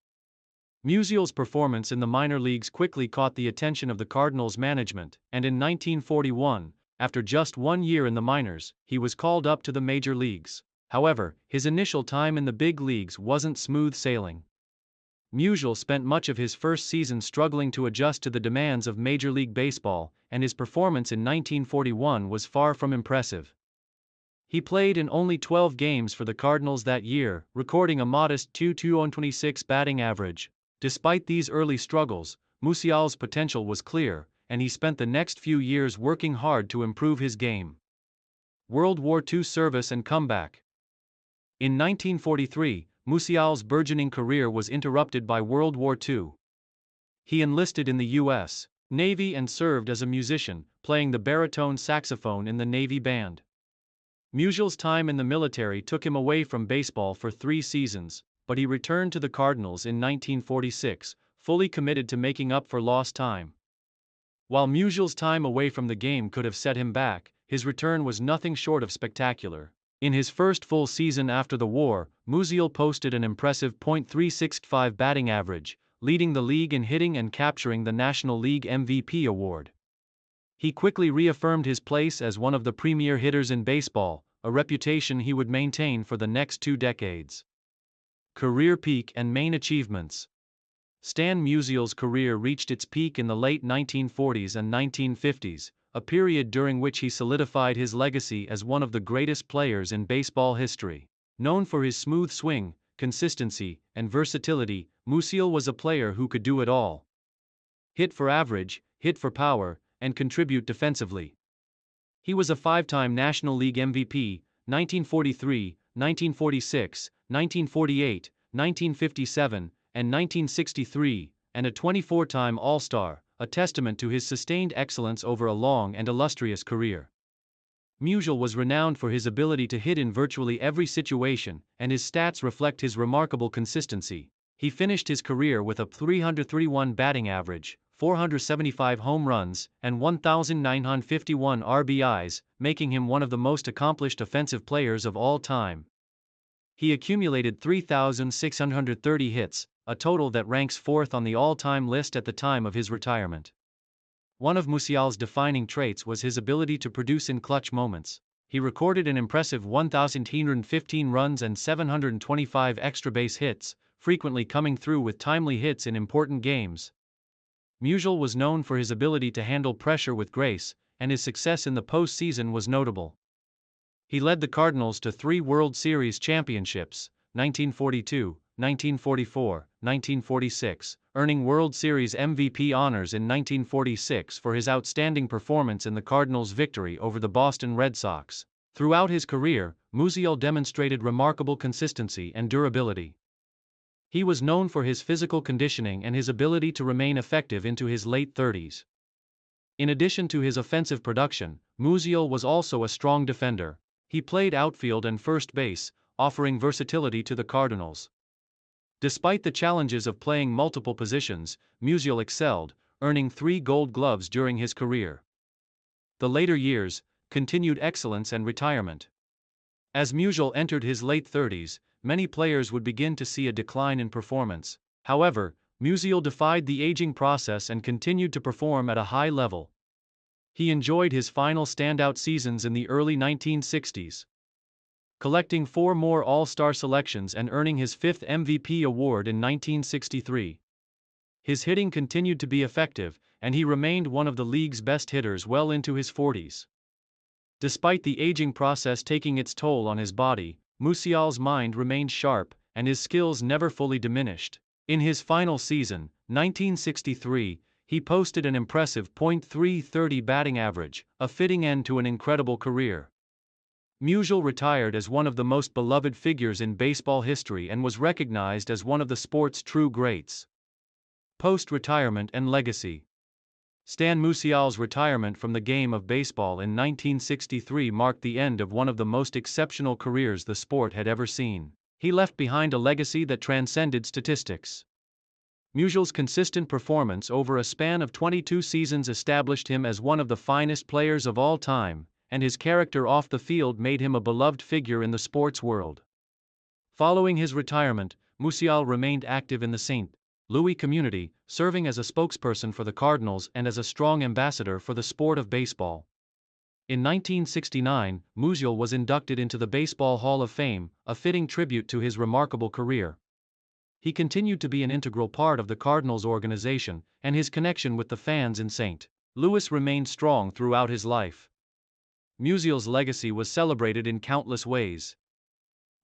Musial's performance in the minor leagues quickly caught the attention of the Cardinals' management, and in 1941, after just 1 year in the minors, he was called up to the major leagues. However, his initial time in the big leagues wasn't smooth sailing. Musial spent much of his first season struggling to adjust to the demands of Major League Baseball, and his performance in 1941 was far from impressive. He played in only 12 games for the Cardinals that year, recording a modest .226 batting average. Despite these early struggles, Musial's potential was clear, and he spent the next few years working hard to improve his game. World War II service and comeback. In 1943, Musial's burgeoning career was interrupted by World War II. He enlisted in the U.S. Navy and served as a musician, playing the baritone saxophone in the Navy band. Musial's time in the military took him away from baseball for 3 seasons, but he returned to the Cardinals in 1946, fully committed to making up for lost time. While Musial's time away from the game could have set him back, his return was nothing short of spectacular. In his first full season after the war, Musial posted an impressive .365 batting average, leading the league in hitting and capturing the National League MVP award. He quickly reaffirmed his place as one of the premier hitters in baseball, a reputation he would maintain for the next 2 decades. Career peak and main achievements. Stan Musial's career reached its peak in the late 1940s and 1950s, a period during which he solidified his legacy as one of the greatest players in baseball history. Known for his smooth swing, consistency, and versatility, Musial was a player who could do it all. Hit for average, hit for power, and contribute defensively. He was a 5-time National League MVP, 1943, 1946, 1948, 1957, and 1963, and a 24-time All-Star, a testament to his sustained excellence over a long and illustrious career. Musial was renowned for his ability to hit in virtually every situation, and his stats reflect his remarkable consistency. He finished his career with a .331 batting average, 475 home runs, and 1,951 RBIs, making him one of the most accomplished offensive players of all time. He accumulated 3,630 hits, a total that ranks 4th on the all-time list at the time of his retirement. One of Musial's defining traits was his ability to produce in clutch moments. He recorded an impressive 1,815 runs and 725 extra base hits, frequently coming through with timely hits in important games. Musial was known for his ability to handle pressure with grace, and his success in the postseason was notable. He led the Cardinals to 3 World Series championships, 1942, 1944, 1946, earning World Series MVP honors in 1946 for his outstanding performance in the Cardinals' victory over the Boston Red Sox. Throughout his career, Musial demonstrated remarkable consistency and durability. He was known for his physical conditioning and his ability to remain effective into his late 30s. In addition to his offensive production, Musial was also a strong defender. He played outfield and first base, offering versatility to the Cardinals. Despite the challenges of playing multiple positions, Musial excelled, earning 3 Gold Gloves during his career. The later years continued excellence and retirement. As Musial entered his late 30s, many players would begin to see a decline in performance. However, Musial defied the aging process and continued to perform at a high level. He enjoyed his final standout seasons in the early 1960s, collecting 4 more All-Star selections and earning his 5th MVP award in 1963. His hitting continued to be effective, and he remained one of the league's best hitters well into his 40s. Despite the aging process taking its toll on his body, Musial's mind remained sharp, and his skills never fully diminished. In his final season, 1963, he posted an impressive .330 batting average, a fitting end to an incredible career. Musial retired as one of the most beloved figures in baseball history and was recognized as one of the sport's true greats. Post-retirement and legacy. Stan Musial's retirement from the game of baseball in 1963 marked the end of one of the most exceptional careers the sport had ever seen. He left behind a legacy that transcended statistics. Musial's consistent performance over a span of 22 seasons established him as one of the finest players of all time, and his character off the field made him a beloved figure in the sports world. Following his retirement, Musial remained active in the St. Louis community, serving as a spokesperson for the Cardinals and as a strong ambassador for the sport of baseball. In 1969, Musial was inducted into the Baseball Hall of Fame, a fitting tribute to his remarkable career. He continued to be an integral part of the Cardinals organization, and his connection with the fans in St. Louis remained strong throughout his life. Musial's legacy was celebrated in countless ways.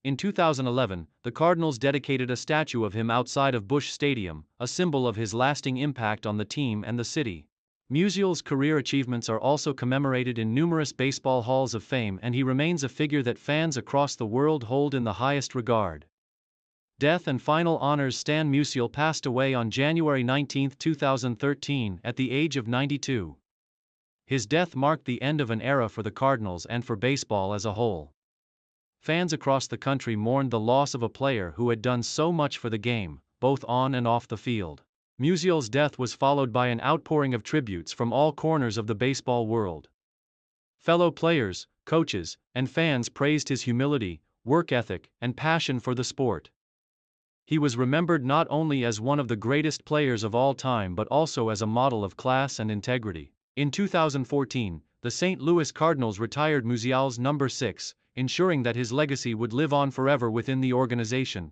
In 2011, the Cardinals dedicated a statue of him outside of Busch Stadium, a symbol of his lasting impact on the team and the city. Musial's career achievements are also commemorated in numerous baseball halls of fame, and he remains a figure that fans across the world hold in the highest regard. Death and final honors. Stan Musial passed away on January 19, 2013, at the age of 92. His death marked the end of an era for the Cardinals and for baseball as a whole. Fans across the country mourned the loss of a player who had done so much for the game, both on and off the field. Musial's death was followed by an outpouring of tributes from all corners of the baseball world. Fellow players, coaches, and fans praised his humility, work ethic, and passion for the sport. He was remembered not only as one of the greatest players of all time but also as a model of class and integrity. In 2014, the St. Louis Cardinals retired Musial's number 6, ensuring that his legacy would live on forever within the organization.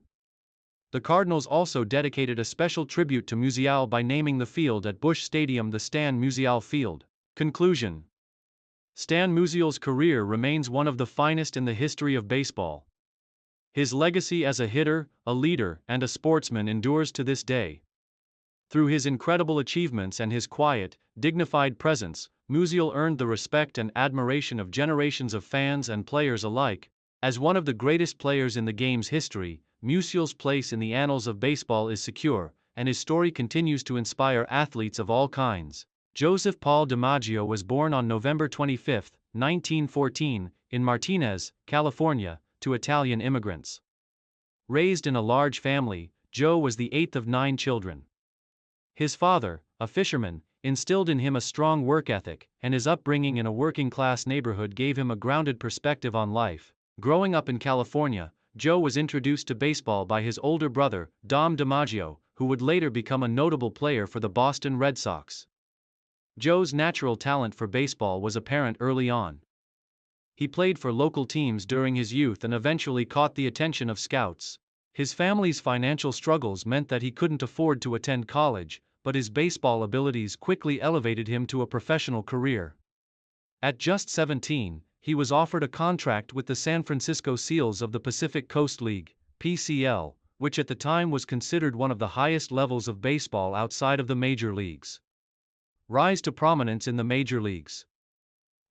The Cardinals also dedicated a special tribute to Musial by naming the field at Busch Stadium the Stan Musial Field. Conclusion: Stan Musial's career remains one of the finest in the history of baseball. His legacy as a hitter, a leader, and a sportsman endures to this day. Through his incredible achievements and his quiet, dignified presence, Musial earned the respect and admiration of generations of fans and players alike. As one of the greatest players in the game's history, Musial's place in the annals of baseball is secure, and his story continues to inspire athletes of all kinds. Joseph Paul DiMaggio was born on November 25, 1914, in Martinez, California, to Italian immigrants. Raised in a large family, Joe was the eighth of 9 children. His father, a fisherman, instilled in him a strong work ethic, and his upbringing in a working-class neighborhood gave him a grounded perspective on life. Growing up in California, Joe was introduced to baseball by his older brother, Dom DiMaggio, who would later become a notable player for the Boston Red Sox. Joe's natural talent for baseball was apparent early on. He played for local teams during his youth and eventually caught the attention of scouts. His family's financial struggles meant that he couldn't afford to attend college, but his baseball abilities quickly elevated him to a professional career. At just 17, he was offered a contract with the San Francisco Seals of the Pacific Coast League, PCL, which at the time was considered one of the highest levels of baseball outside of the major leagues. Rise to prominence in the major leagues.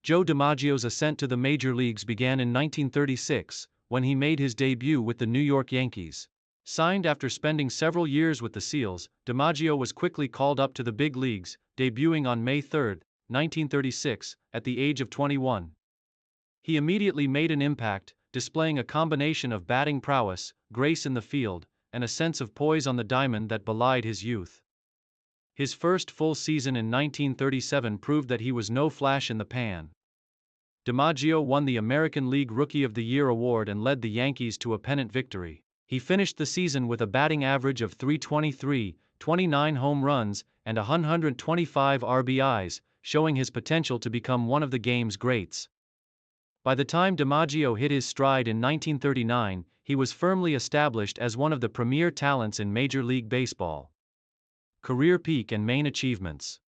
Joe DiMaggio's ascent to the major leagues began in 1936, when he made his debut with the New York Yankees. Signed after spending several years with the Seals, DiMaggio was quickly called up to the big leagues, debuting on May 3, 1936, at the age of 21. He immediately made an impact, displaying a combination of batting prowess, grace in the field, and a sense of poise on the diamond that belied his youth. His first full season in 1937 proved that he was no flash in the pan. DiMaggio won the American League Rookie of the Year award and led the Yankees to a pennant victory. He finished the season with a batting average of .323, 29 home runs, and 125 RBIs, showing his potential to become one of the game's greats. By the time DiMaggio hit his stride in 1939, he was firmly established as one of the premier talents in Major League Baseball. Career peak and main achievements.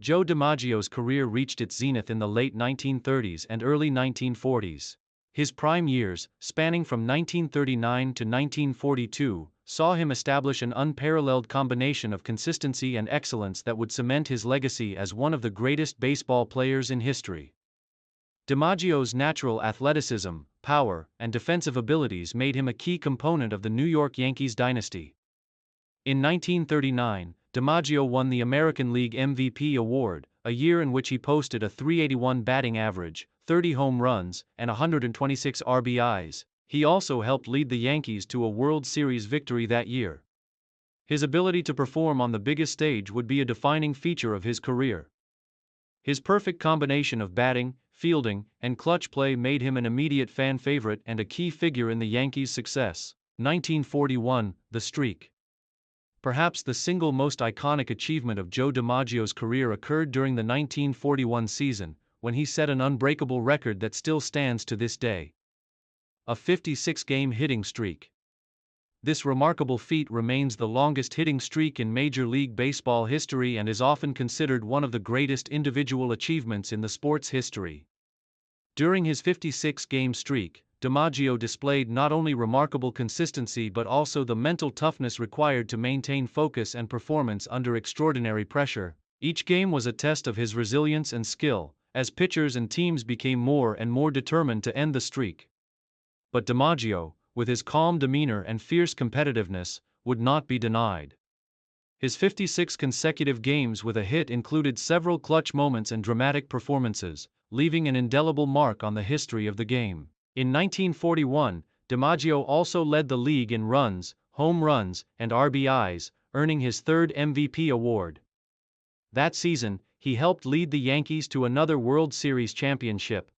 Joe DiMaggio's career reached its zenith in the late 1930s and early 1940s. His prime years, spanning from 1939 to 1942, saw him establish an unparalleled combination of consistency and excellence that would cement his legacy as one of the greatest baseball players in history. DiMaggio's natural athleticism, power, and defensive abilities made him a key component of the New York Yankees dynasty. In 1939, DiMaggio won the American League MVP award, a year in which he posted a .381 batting average, 30 home runs, and 126 RBIs. He also helped lead the Yankees to a World Series victory that year. His ability to perform on the biggest stage would be a defining feature of his career. His perfect combination of batting, fielding, and clutch play made him an immediate fan favorite and a key figure in the Yankees' success. 1941, The Streak. Perhaps the single most iconic achievement of Joe DiMaggio's career occurred during the 1941 season, when he set an unbreakable record that still stands to this day. A 56-game hitting streak. This remarkable feat remains the longest hitting streak in Major League Baseball history and is often considered one of the greatest individual achievements in the sport's history. During his 56-game streak, DiMaggio displayed not only remarkable consistency but also the mental toughness required to maintain focus and performance under extraordinary pressure. Each game was a test of his resilience and skill, as pitchers and teams became more and more determined to end the streak. But DiMaggio, with his calm demeanor and fierce competitiveness, would not be denied. His 56 consecutive games with a hit included several clutch moments and dramatic performances, leaving an indelible mark on the history of the game. In 1941, DiMaggio also led the league in runs, home runs, and RBIs, earning his third MVP award. That season, he helped lead the Yankees to another World Series championship.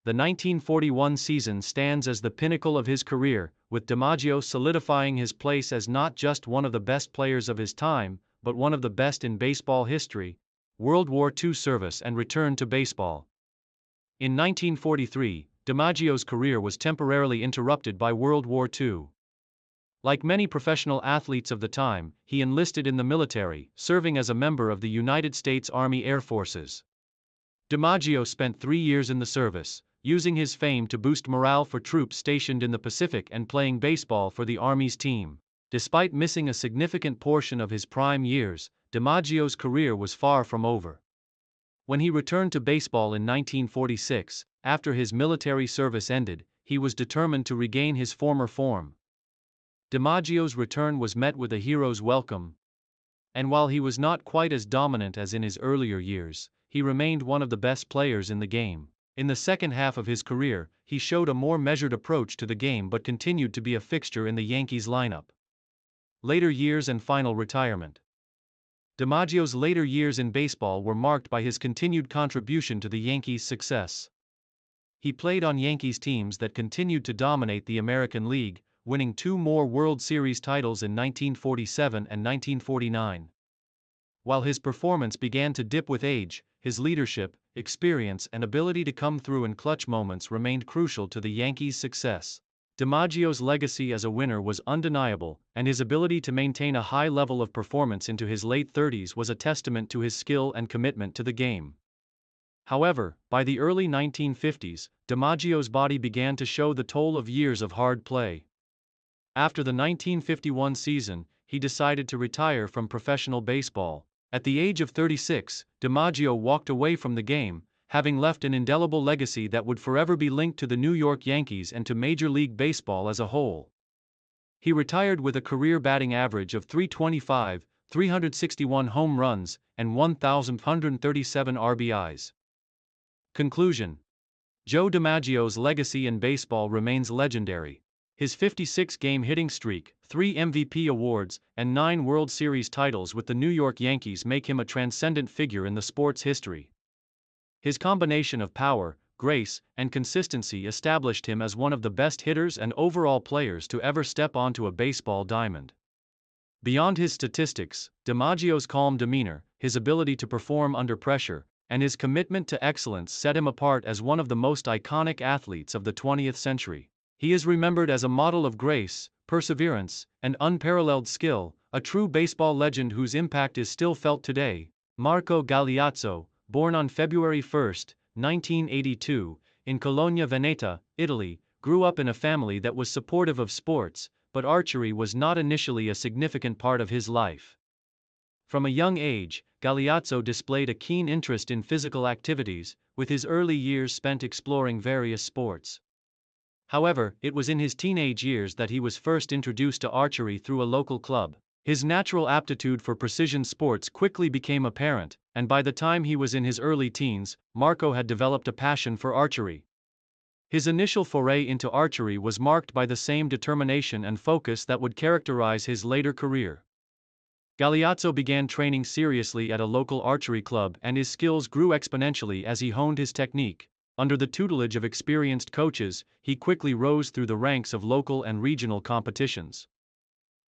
The 1941 season stands as the pinnacle of his career, with DiMaggio solidifying his place as not just one of the best players of his time, but one of the best in baseball history. World War II service and return to baseball. In 1943, DiMaggio's career was temporarily interrupted by World War II. Like many professional athletes of the time, he enlisted in the military, serving as a member of the United States Army Air Forces. DiMaggio spent 3 years in the service, using his fame to boost morale for troops stationed in the Pacific and playing baseball for the Army's team. Despite missing a significant portion of his prime years, DiMaggio's career was far from over. When he returned to baseball in 1946, after his military service ended, he was determined to regain his former form. DiMaggio's return was met with a hero's welcome. And while he was not quite as dominant as in his earlier years, he remained one of the best players in the game. In the second half of his career, he showed a more measured approach to the game but continued to be a fixture in the Yankees lineup. Later years and final retirement. DiMaggio's later years in baseball were marked by his continued contribution to the Yankees' success. He played on Yankees teams that continued to dominate the American League, winning 2 more World Series titles in 1947 and 1949. While his performance began to dip with age, his leadership, experience, and ability to come through in clutch moments remained crucial to the Yankees' success. DiMaggio's legacy as a winner was undeniable, and his ability to maintain a high level of performance into his late 30s was a testament to his skill and commitment to the game. However, by the early 1950s, DiMaggio's body began to show the toll of years of hard play. After the 1951 season, he decided to retire from professional baseball. At the age of 36, DiMaggio walked away from the game, having left an indelible legacy that would forever be linked to the New York Yankees and to Major League Baseball as a whole. He retired with a career batting average of .325, 361 home runs, and 1,137 RBIs. Conclusion: Joe DiMaggio's legacy in baseball remains legendary. His 56-game hitting streak, 3 MVP awards, and 9 World Series titles with the New York Yankees make him a transcendent figure in the sport's history. His combination of power, grace, and consistency established him as one of the best hitters and overall players to ever step onto a baseball diamond. Beyond his statistics, DiMaggio's calm demeanor, his ability to perform under pressure, and his commitment to excellence set him apart as one of the most iconic athletes of the 20th century. He is remembered as a model of grace, perseverance, and unparalleled skill, a true baseball legend whose impact is still felt today. Marco Galeazzo, born on February 1, 1982, in Cologna Veneta, Italy, grew up in a family that was supportive of sports, but archery was not initially a significant part of his life. From a young age, Galeazzo displayed a keen interest in physical activities, with his early years spent exploring various sports. However, it was in his teenage years that he was first introduced to archery through a local club. His natural aptitude for precision sports quickly became apparent, and by the time he was in his early teens, Marco had developed a passion for archery. His initial foray into archery was marked by the same determination and focus that would characterize his later career. Galeazzo began training seriously at a local archery club, and his skills grew exponentially as he honed his technique. Under the tutelage of experienced coaches, he quickly rose through the ranks of local and regional competitions.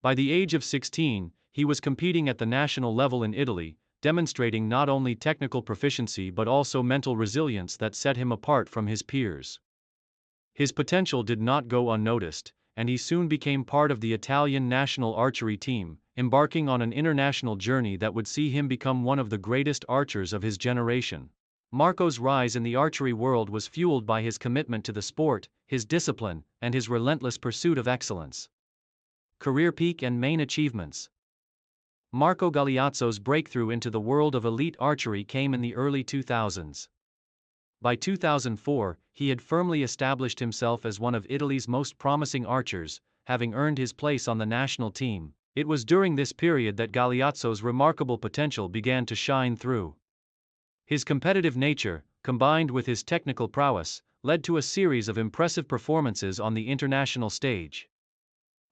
By the age of 16, he was competing at the national level in Italy, demonstrating not only technical proficiency but also mental resilience that set him apart from his peers. His potential did not go unnoticed, and he soon became part of the Italian national archery team, embarking on an international journey that would see him become one of the greatest archers of his generation. Marco's rise in the archery world was fueled by his commitment to the sport, his discipline, and his relentless pursuit of excellence. Career peak and main achievements. Marco Galeazzo's breakthrough into the world of elite archery came in the early 2000s. By 2004, he had firmly established himself as one of Italy's most promising archers, having earned his place on the national team. It was during this period that Galeazzo's remarkable potential began to shine through. His competitive nature, combined with his technical prowess, led to a series of impressive performances on the international stage.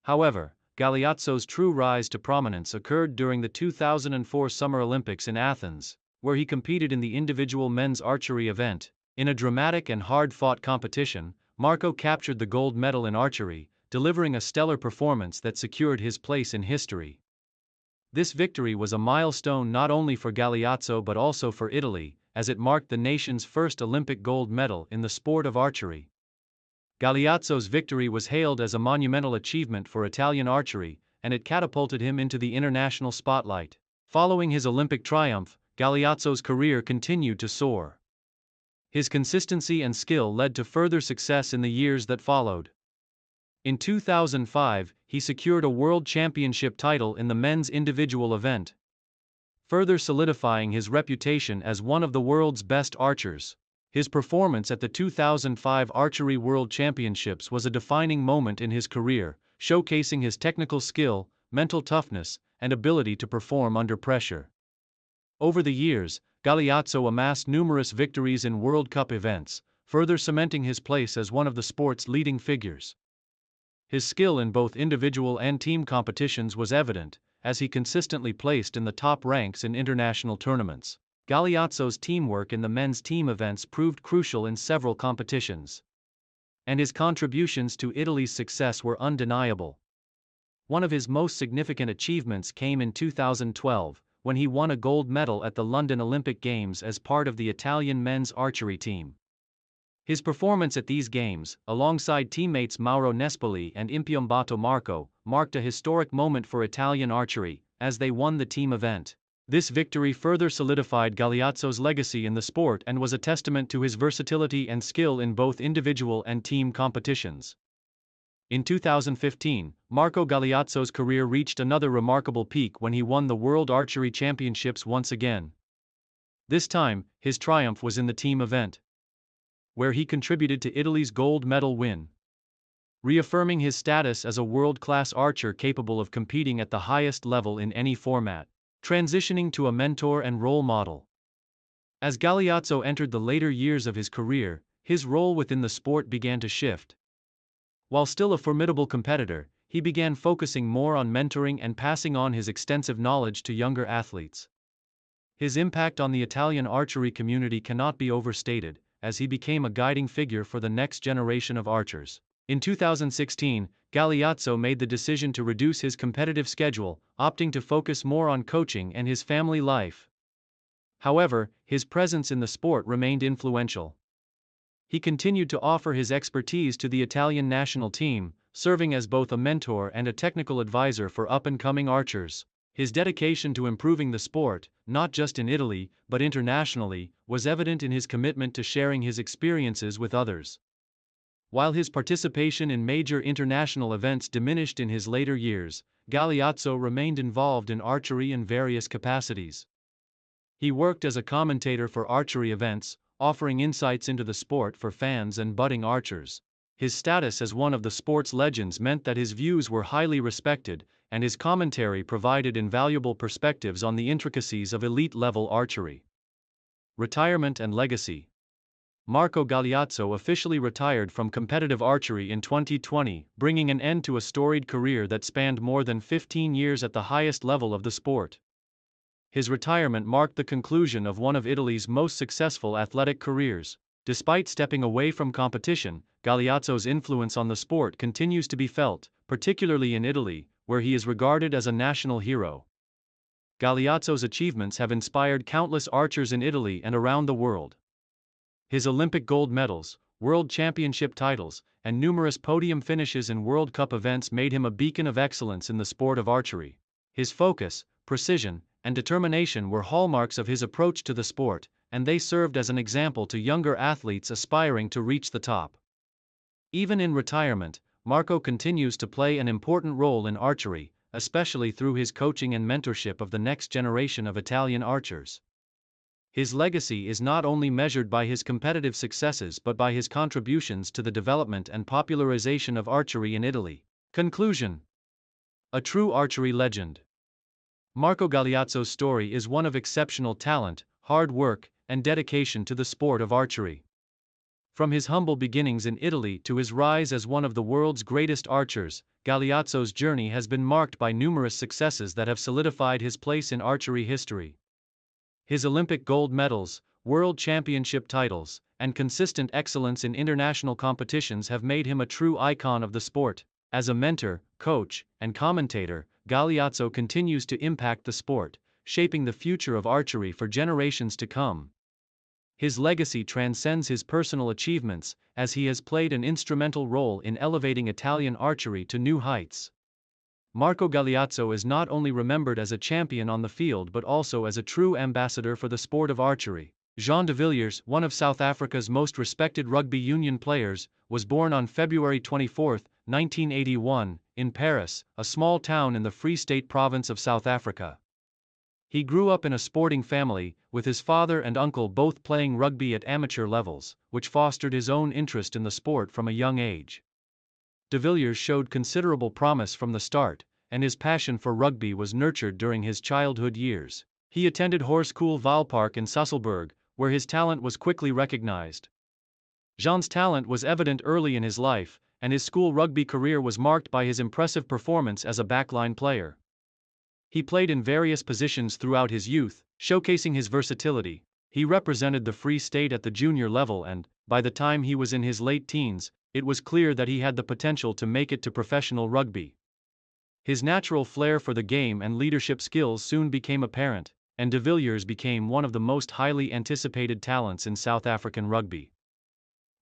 However, Galeazzo's true rise to prominence occurred during the 2004 Summer Olympics in Athens, where he competed in the individual men's archery event. In a dramatic and hard-fought competition, Marco captured the gold medal in archery, delivering a stellar performance that secured his place in history. This victory was a milestone not only for Galeazzo but also for Italy, as it marked the nation's first Olympic gold medal in the sport of archery. Galeazzo's victory was hailed as a monumental achievement for Italian archery, and it catapulted him into the international spotlight. Following his Olympic triumph, Galeazzo's career continued to soar. His consistency and skill led to further success in the years that followed. In 2005, he secured a world championship title in the men's individual event, further solidifying his reputation as one of the world's best archers. His performance at the 2005 Archery World Championships was a defining moment in his career, showcasing his technical skill, mental toughness, and ability to perform under pressure. Over the years, Galeazzo amassed numerous victories in World Cup events, further cementing his place as one of the sport's leading figures. His skill in both individual and team competitions was evident, as he consistently placed in the top ranks in international tournaments. Galeazzo's teamwork in the men's team events proved crucial in several competitions, and his contributions to Italy's success were undeniable. One of his most significant achievements came in 2012, when he won a gold medal at the London Olympic Games as part of the Italian men's archery team. His performance at these games, alongside teammates Mauro Nespoli and Impiombato Marco, marked a historic moment for Italian archery, as they won the team event. This victory further solidified Galeazzo's legacy in the sport and was a testament to his versatility and skill in both individual and team competitions. In 2015, Marco Galeazzo's career reached another remarkable peak when he won the World Archery Championships once again. This time, his triumph was in the team event, where he contributed to Italy's gold medal win, reaffirming his status as a world-class archer capable of competing at the highest level in any format. Transitioning to a mentor and role model. As Galeazzo entered the later years of his career, his role within the sport began to shift. While still a formidable competitor, he began focusing more on mentoring and passing on his extensive knowledge to younger athletes. His impact on the Italian archery community cannot be overstated, as he became a guiding figure for the next generation of archers. In 2016, Galeazzo made the decision to reduce his competitive schedule, opting to focus more on coaching and his family life. However, his presence in the sport remained influential. He continued to offer his expertise to the Italian national team, serving as both a mentor and a technical advisor for up-and-coming archers. His dedication to improving the sport, not just in Italy, but internationally, was evident in his commitment to sharing his experiences with others. While his participation in major international events diminished in his later years, Galeazzo remained involved in archery in various capacities. He worked as a commentator for archery events, offering insights into the sport for fans and budding archers. His status as one of the sport's legends meant that his views were highly respected, and his commentary provided invaluable perspectives on the intricacies of elite-level archery. Retirement and legacy. Marco Galeazzo officially retired from competitive archery in 2020, bringing an end to a storied career that spanned more than 15 years at the highest level of the sport. His retirement marked the conclusion of one of Italy's most successful athletic careers. Despite stepping away from competition, Galeazzo's influence on the sport continues to be felt, particularly in Italy, where he is regarded as a national hero. Galeazzo's achievements have inspired countless archers in Italy and around the world. His Olympic gold medals, world championship titles, and numerous podium finishes in World Cup events made him a beacon of excellence in the sport of archery. His focus, precision, and determination were hallmarks of his approach to the sport, and they served as an example to younger athletes aspiring to reach the top. Even in retirement, Marco continues to play an important role in archery, especially through his coaching and mentorship of the next generation of Italian archers. His legacy is not only measured by his competitive successes but by his contributions to the development and popularization of archery in Italy. Conclusion. A true archery legend. Marco Galeazzo's story is one of exceptional talent, hard work, and dedication to the sport of archery. From his humble beginnings in Italy to his rise as one of the world's greatest archers, Galeazzo's journey has been marked by numerous successes that have solidified his place in archery history. His Olympic gold medals, world championship titles, and consistent excellence in international competitions have made him a true icon of the sport. As a mentor, coach, and commentator, Galeazzo continues to impact the sport, shaping the future of archery for generations to come. His legacy transcends his personal achievements, as he has played an instrumental role in elevating Italian archery to new heights. Marco Galeazzo is not only remembered as a champion on the field but also as a true ambassador for the sport of archery. Jean de Villiers, one of South Africa's most respected rugby union players, was born on February 24, 1981, in Paris, a small town in the Free State province of South Africa. He grew up in a sporting family, with his father and uncle both playing rugby at amateur levels, which fostered his own interest in the sport from a young age. De Villiers showed considerable promise from the start, and his passion for rugby was nurtured during his childhood years. He attended Hoërskool Valpark in Sasolburg, where his talent was quickly recognized. Jean's talent was evident early in his life, and his school rugby career was marked by his impressive performance as a backline player. He played in various positions throughout his youth, showcasing his versatility. He represented the Free State at the junior level and, by the time he was in his late teens, it was clear that he had the potential to make it to professional rugby. His natural flair for the game and leadership skills soon became apparent, and de Villiers became one of the most highly anticipated talents in South African rugby.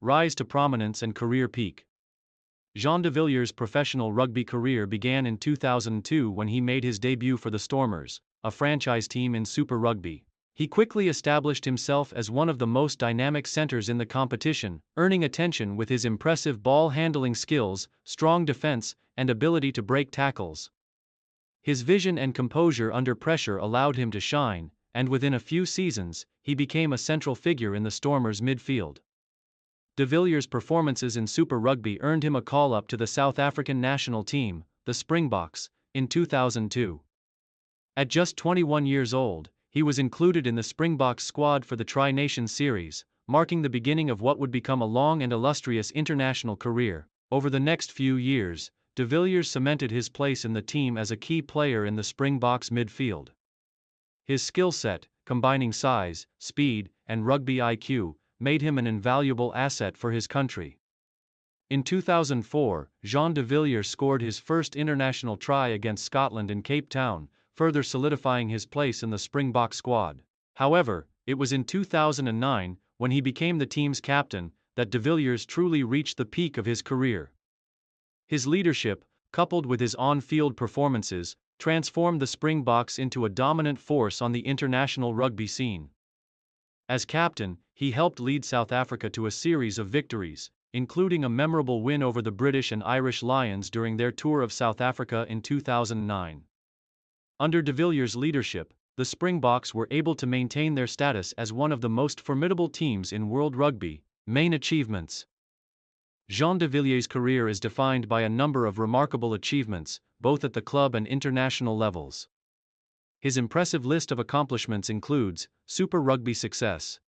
Rise to prominence and career peak. Jean de Villiers' professional rugby career began in 2002 when he made his debut for the Stormers, a franchise team in Super Rugby. He quickly established himself as one of the most dynamic centers in the competition, earning attention with his impressive ball-handling skills, strong defense, and ability to break tackles. His vision and composure under pressure allowed him to shine, and within a few seasons, he became a central figure in the Stormers' midfield. De Villiers' performances in Super Rugby earned him a call-up to the South African national team, the Springboks, in 2002. At just 21 years old, he was included in the Springboks squad for the Tri-Nations Series, marking the beginning of what would become a long and illustrious international career. Over the next few years, de Villiers cemented his place in the team as a key player in the Springboks midfield. His skill set, combining size, speed, and rugby IQ, made him an invaluable asset for his country. In 2004, Jean de Villiers scored his first international try against Scotland in Cape Town, further solidifying his place in the Springbok squad. However, it was in 2009, when he became the team's captain, that de Villiers truly reached the peak of his career. His leadership, coupled with his on-field performances, transformed the Springboks into a dominant force on the international rugby scene. As captain, he helped lead South Africa to a series of victories, including a memorable win over the British and Irish Lions during their tour of South Africa in 2009. Under de Villiers' leadership, the Springboks were able to maintain their status as one of the most formidable teams in world rugby. Main achievements. Jean de Villiers' career is defined by a number of remarkable achievements, both at the club and international levels. His impressive list of accomplishments includes Super Rugby success.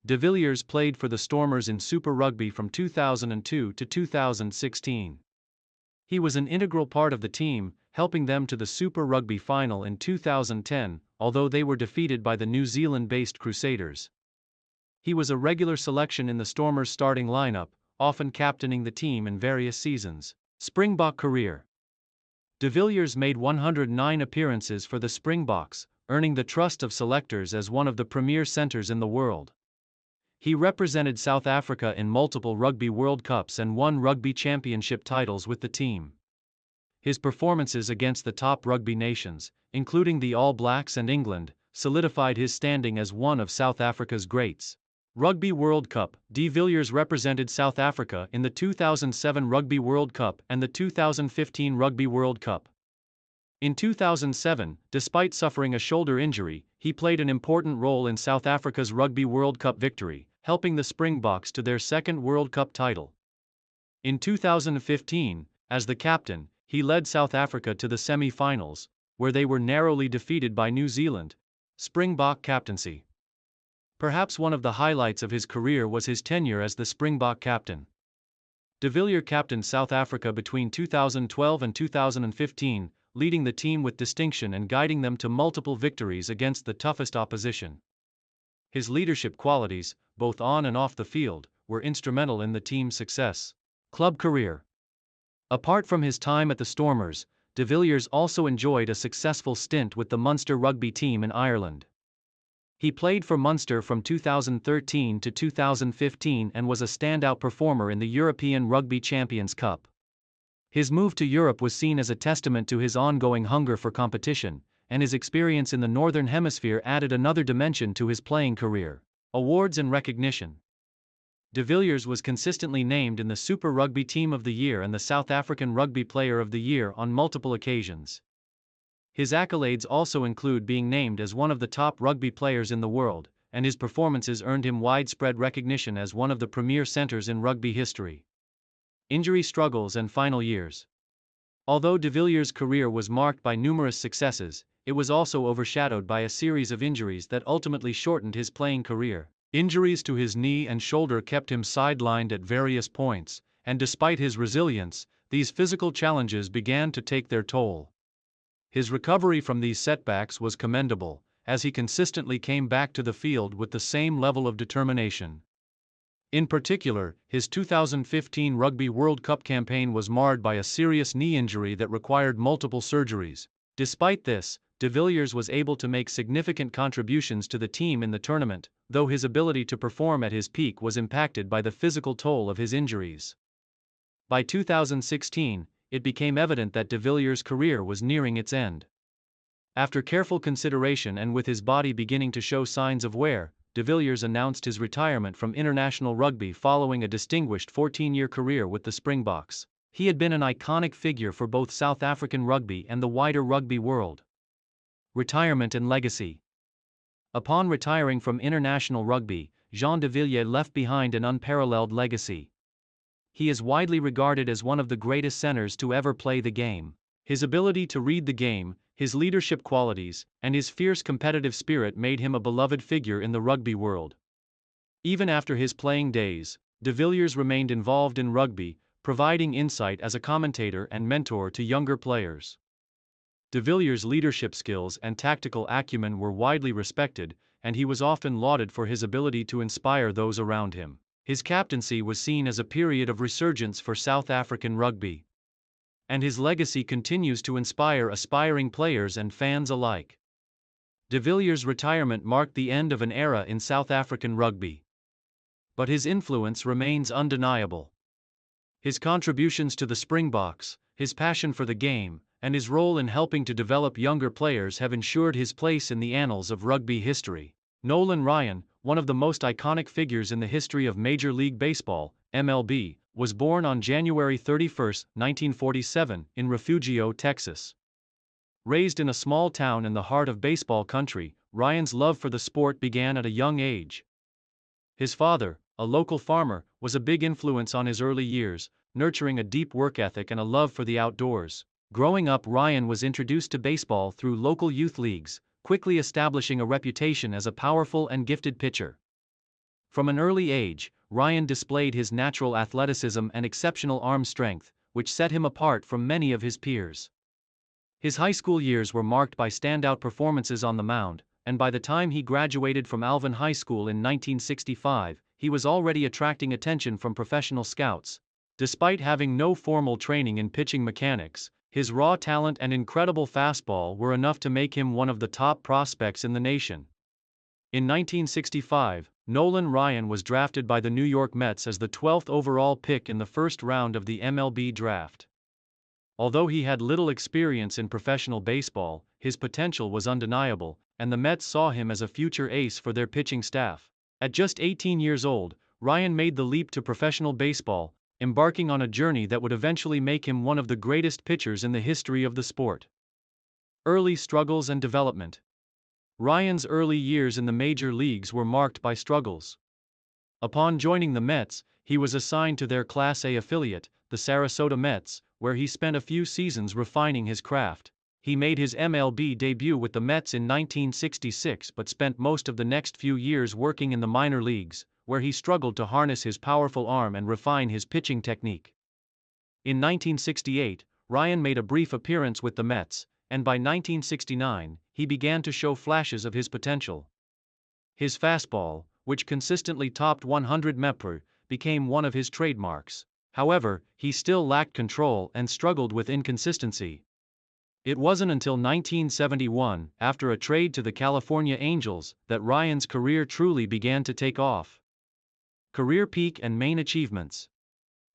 De Villiers played for the Stormers in Super Rugby from 2002 to 2016. He was an integral part of the team, helping them to the Super Rugby final in 2010, although they were defeated by the New Zealand-based Crusaders. He was a regular selection in the Stormers' starting lineup, often captaining the team in various seasons. Springbok career. De Villiers made 109 appearances for the Springboks, earning the trust of selectors as one of the premier centers in the world. He represented South Africa in multiple Rugby World Cups and won Rugby Championship titles with the team. His performances against the top rugby nations, including the All Blacks and England, solidified his standing as one of South Africa's greats. Rugby World Cup. De Villiers represented South Africa in the 2007 Rugby World Cup and the 2015 Rugby World Cup. In 2007, despite suffering a shoulder injury, he played an important role in South Africa's Rugby World Cup victory, helping the Springboks to their second World Cup title. In 2015, as the captain, he led South Africa to the semi-finals, where they were narrowly defeated by New Zealand. Springbok captaincy. Perhaps one of the highlights of his career was his tenure as the Springbok captain. De Villiers captained South Africa between 2012 and 2015, leading the team with distinction and guiding them to multiple victories against the toughest opposition. His leadership qualities, both on and off the field, were instrumental in the team's success. Club career. Apart from his time at the Stormers, De Villiers also enjoyed a successful stint with the Munster rugby team in Ireland. He played for Munster from 2013 to 2015 and was a standout performer in the European Rugby Champions Cup. His move to Europe was seen as a testament to his ongoing hunger for competition, and his experience in the Northern Hemisphere added another dimension to his playing career. Awards and recognition. De Villiers was consistently named in the Super Rugby Team of the Year and the South African Rugby Player of the Year on multiple occasions. His accolades also include being named as one of the top rugby players in the world, and his performances earned him widespread recognition as one of the premier centers in rugby history. Injury struggles and final years. Although De Villiers' career was marked by numerous successes, it was also overshadowed by a series of injuries that ultimately shortened his playing career. Injuries to his knee and shoulder kept him sidelined at various points, and despite his resilience, these physical challenges began to take their toll. His recovery from these setbacks was commendable, as he consistently came back to the field with the same level of determination. In particular, his 2015 Rugby World Cup campaign was marred by a serious knee injury that required multiple surgeries. Despite this, De Villiers was able to make significant contributions to the team in the tournament, though his ability to perform at his peak was impacted by the physical toll of his injuries. By 2016, it became evident that De Villiers' career was nearing its end. After careful consideration and with his body beginning to show signs of wear, De Villiers announced his retirement from international rugby following a distinguished 14-year career with the Springboks. He had been an iconic figure for both South African rugby and the wider rugby world. Retirement and legacy. Upon retiring from international rugby, Jean de Villiers left behind an unparalleled legacy. He is widely regarded as one of the greatest centers to ever play the game. His ability to read the game, his leadership qualities, and his fierce competitive spirit made him a beloved figure in the rugby world. Even after his playing days, De Villiers remained involved in rugby, providing insight as a commentator and mentor to younger players. De Villiers' leadership skills and tactical acumen were widely respected, and he was often lauded for his ability to inspire those around him. His captaincy was seen as a period of resurgence for South African rugby. And his legacy continues to inspire aspiring players and fans alike. De Villiers' retirement marked the end of an era in South African rugby. But his influence remains undeniable. His contributions to the Springboks, his passion for the game, and his role in helping to develop younger players have ensured his place in the annals of rugby history. Nolan Ryan, one of the most iconic figures in the history of Major League Baseball, MLB, was born on January 31, 1947, in Refugio, Texas. Raised in a small town in the heart of baseball country, Ryan's love for the sport began at a young age. His father, a local farmer, was a big influence on his early years, nurturing a deep work ethic and a love for the outdoors. Growing up, Ryan was introduced to baseball through local youth leagues, quickly establishing a reputation as a powerful and gifted pitcher. From an early age, Ryan displayed his natural athleticism and exceptional arm strength, which set him apart from many of his peers. His high school years were marked by standout performances on the mound, and by the time he graduated from Alvin High School in 1965, he was already attracting attention from professional scouts. Despite having no formal training in pitching mechanics, his raw talent and incredible fastball were enough to make him one of the top prospects in the nation. In 1965, Nolan Ryan was drafted by the New York Mets as the 12th overall pick in the first round of the MLB draft. Although he had little experience in professional baseball, his potential was undeniable, and the Mets saw him as a future ace for their pitching staff. At just 18 years old, Ryan made the leap to professional baseball, embarking on a journey that would eventually make him one of the greatest pitchers in the history of the sport. Early struggles and development. Ryan's early years in the major leagues were marked by struggles. Upon joining the Mets, he was assigned to their Class A affiliate, the Sarasota Mets, where he spent a few seasons refining his craft. He made his MLB debut with the Mets in 1966 but spent most of the next few years working in the minor leagues, where he struggled to harness his powerful arm and refine his pitching technique. In 1968, Ryan made a brief appearance with the Mets, and by 1969, he began to show flashes of his potential. His fastball, which consistently topped 100 mph, became one of his trademarks. However, he still lacked control and struggled with inconsistency. It wasn't until 1971, after a trade to the California Angels, that Ryan's career truly began to take off. Career peak and main achievements.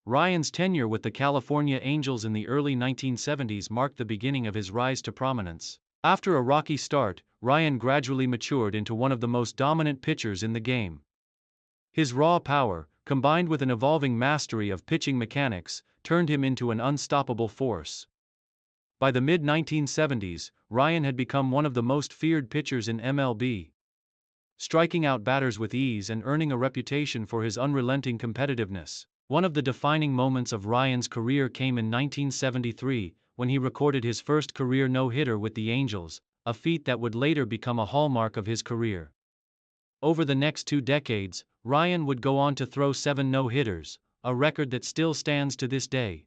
Ryan's tenure with the California Angels in the early 1970s marked the beginning of his rise to prominence. After a rocky start, Ryan gradually matured into one of the most dominant pitchers in the game. His raw power, combined with an evolving mastery of pitching mechanics, turned him into an unstoppable force. By the mid-1970s, Ryan had become one of the most feared pitchers in MLB, striking out batters with ease and earning a reputation for his unrelenting competitiveness. One of the defining moments of Ryan's career came in 1973, when he recorded his first career no-hitter with the Angels, a feat that would later become a hallmark of his career. Over the next 2 decades, Ryan would go on to throw 7 no-hitters, a record that still stands to this day.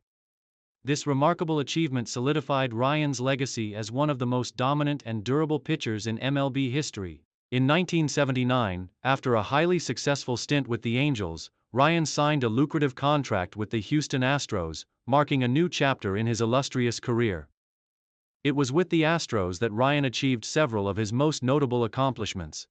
This remarkable achievement solidified Ryan's legacy as one of the most dominant and durable pitchers in MLB history. In 1979, after a highly successful stint with the Angels, Ryan signed a lucrative contract with the Houston Astros, marking a new chapter in his illustrious career. It was with the Astros that Ryan achieved several of his most notable accomplishments.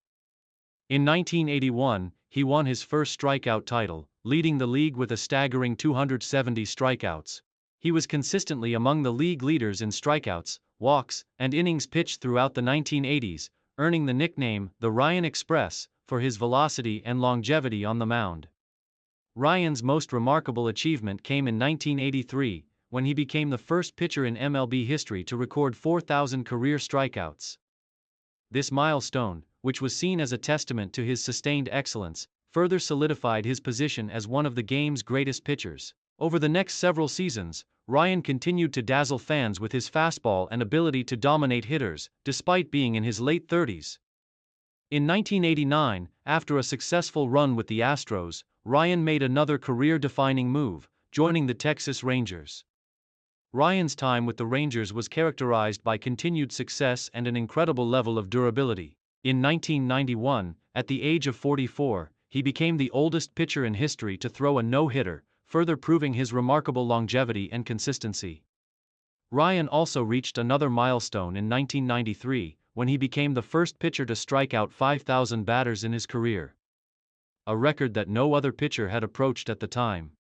In 1981, he won his first strikeout title, leading the league with a staggering 270 strikeouts. He was consistently among the league leaders in strikeouts, walks, and innings pitched throughout the 1980s, earning the nickname the Ryan Express for his velocity and longevity on the mound. Ryan's most remarkable achievement came in 1983, when he became the first pitcher in MLB history to record 4,000 career strikeouts. This milestone, which was seen as a testament to his sustained excellence, further solidified his position as one of the game's greatest pitchers. Over the next several seasons, Ryan continued to dazzle fans with his fastball and ability to dominate hitters, despite being in his late 30s. In 1989, after a successful run with the Astros, Ryan made another career-defining move, joining the Texas Rangers. Ryan's time with the Rangers was characterized by continued success and an incredible level of durability. In 1991, at the age of 44, he became the oldest pitcher in history to throw a no-hitter, further proving his remarkable longevity and consistency. Ryan also reached another milestone in 1993, when he became the first pitcher to strike out 5,000 batters in his career, a record that no other pitcher had approached at the time.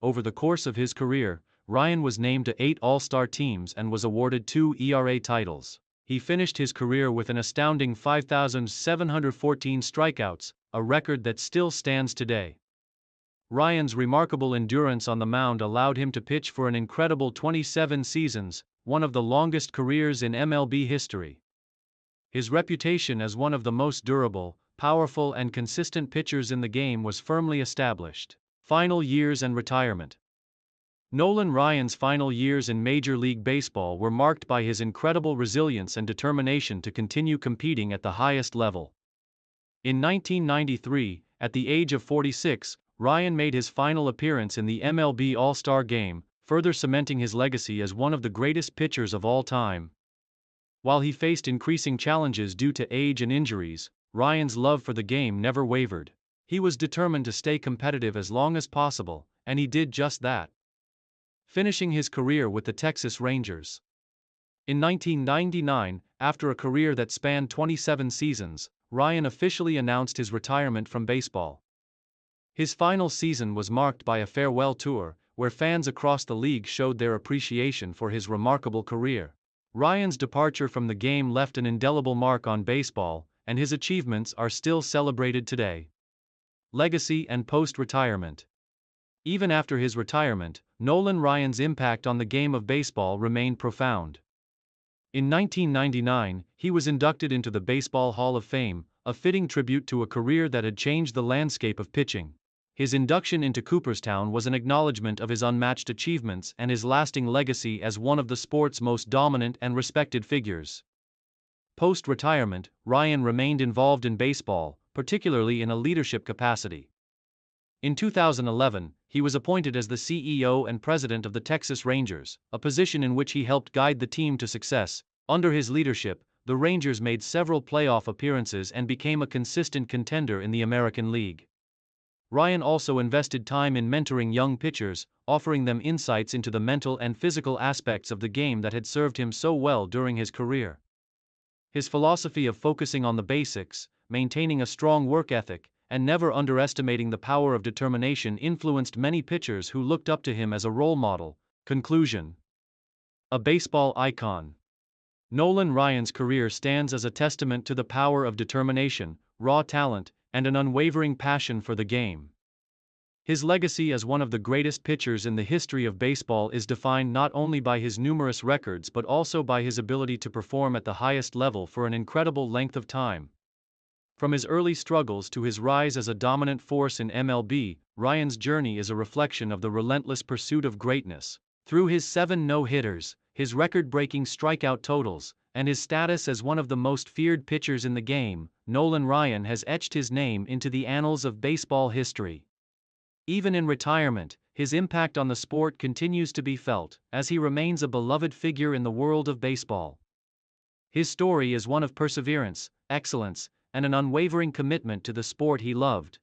Over the course of his career, Ryan was named to 8 All-Star teams and was awarded 2 ERA titles. He finished his career with an astounding 5,714 strikeouts, a record that still stands today. Ryan's remarkable endurance on the mound allowed him to pitch for an incredible 27 seasons, one of the longest careers in MLB history. His reputation as one of the most durable, powerful and consistent pitchers in the game was firmly established. Final years and retirement. Nolan Ryan's final years in Major League Baseball were marked by his incredible resilience and determination to continue competing at the highest level. In 1993, at the age of 46, Ryan made his final appearance in the MLB All-Star Game, further cementing his legacy as one of the greatest pitchers of all time. While he faced increasing challenges due to age and injuries, Ryan's love for the game never wavered. He was determined to stay competitive as long as possible, and he did just that, finishing his career with the Texas Rangers. In 1999, after a career that spanned 27 seasons, Ryan officially announced his retirement from baseball. His final season was marked by a farewell tour, where fans across the league showed their appreciation for his remarkable career. Ryan's departure from the game left an indelible mark on baseball, and his achievements are still celebrated today. Legacy and post-retirement. Even after his retirement, Nolan Ryan's impact on the game of baseball remained profound. In 1999, he was inducted into the Baseball Hall of Fame, a fitting tribute to a career that had changed the landscape of pitching. His induction into Cooperstown was an acknowledgement of his unmatched achievements and his lasting legacy as one of the sport's most dominant and respected figures. Post-retirement, Ryan remained involved in baseball, particularly in a leadership capacity. In 2011, he was appointed as the CEO and president of the Texas Rangers, a position in which he helped guide the team to success. Under his leadership, the Rangers made several playoff appearances and became a consistent contender in the American League. Ryan also invested time in mentoring young pitchers, offering them insights into the mental and physical aspects of the game that had served him so well during his career. His philosophy of focusing on the basics, maintaining a strong work ethic, and never underestimating the power of determination influenced many pitchers who looked up to him as a role model. Conclusion. A baseball icon. Nolan Ryan's career stands as a testament to the power of determination, raw talent, and an unwavering passion for the game. His legacy as one of the greatest pitchers in the history of baseball is defined not only by his numerous records but also by his ability to perform at the highest level for an incredible length of time. From his early struggles to his rise as a dominant force in MLB, Ryan's journey is a reflection of the relentless pursuit of greatness. Through his 7 no-hitters, his record-breaking strikeout totals, and his status as one of the most feared pitchers in the game, Nolan Ryan has etched his name into the annals of baseball history. Even in retirement, his impact on the sport continues to be felt, as he remains a beloved figure in the world of baseball. His story is one of perseverance, excellence, and an unwavering commitment to the sport he loved.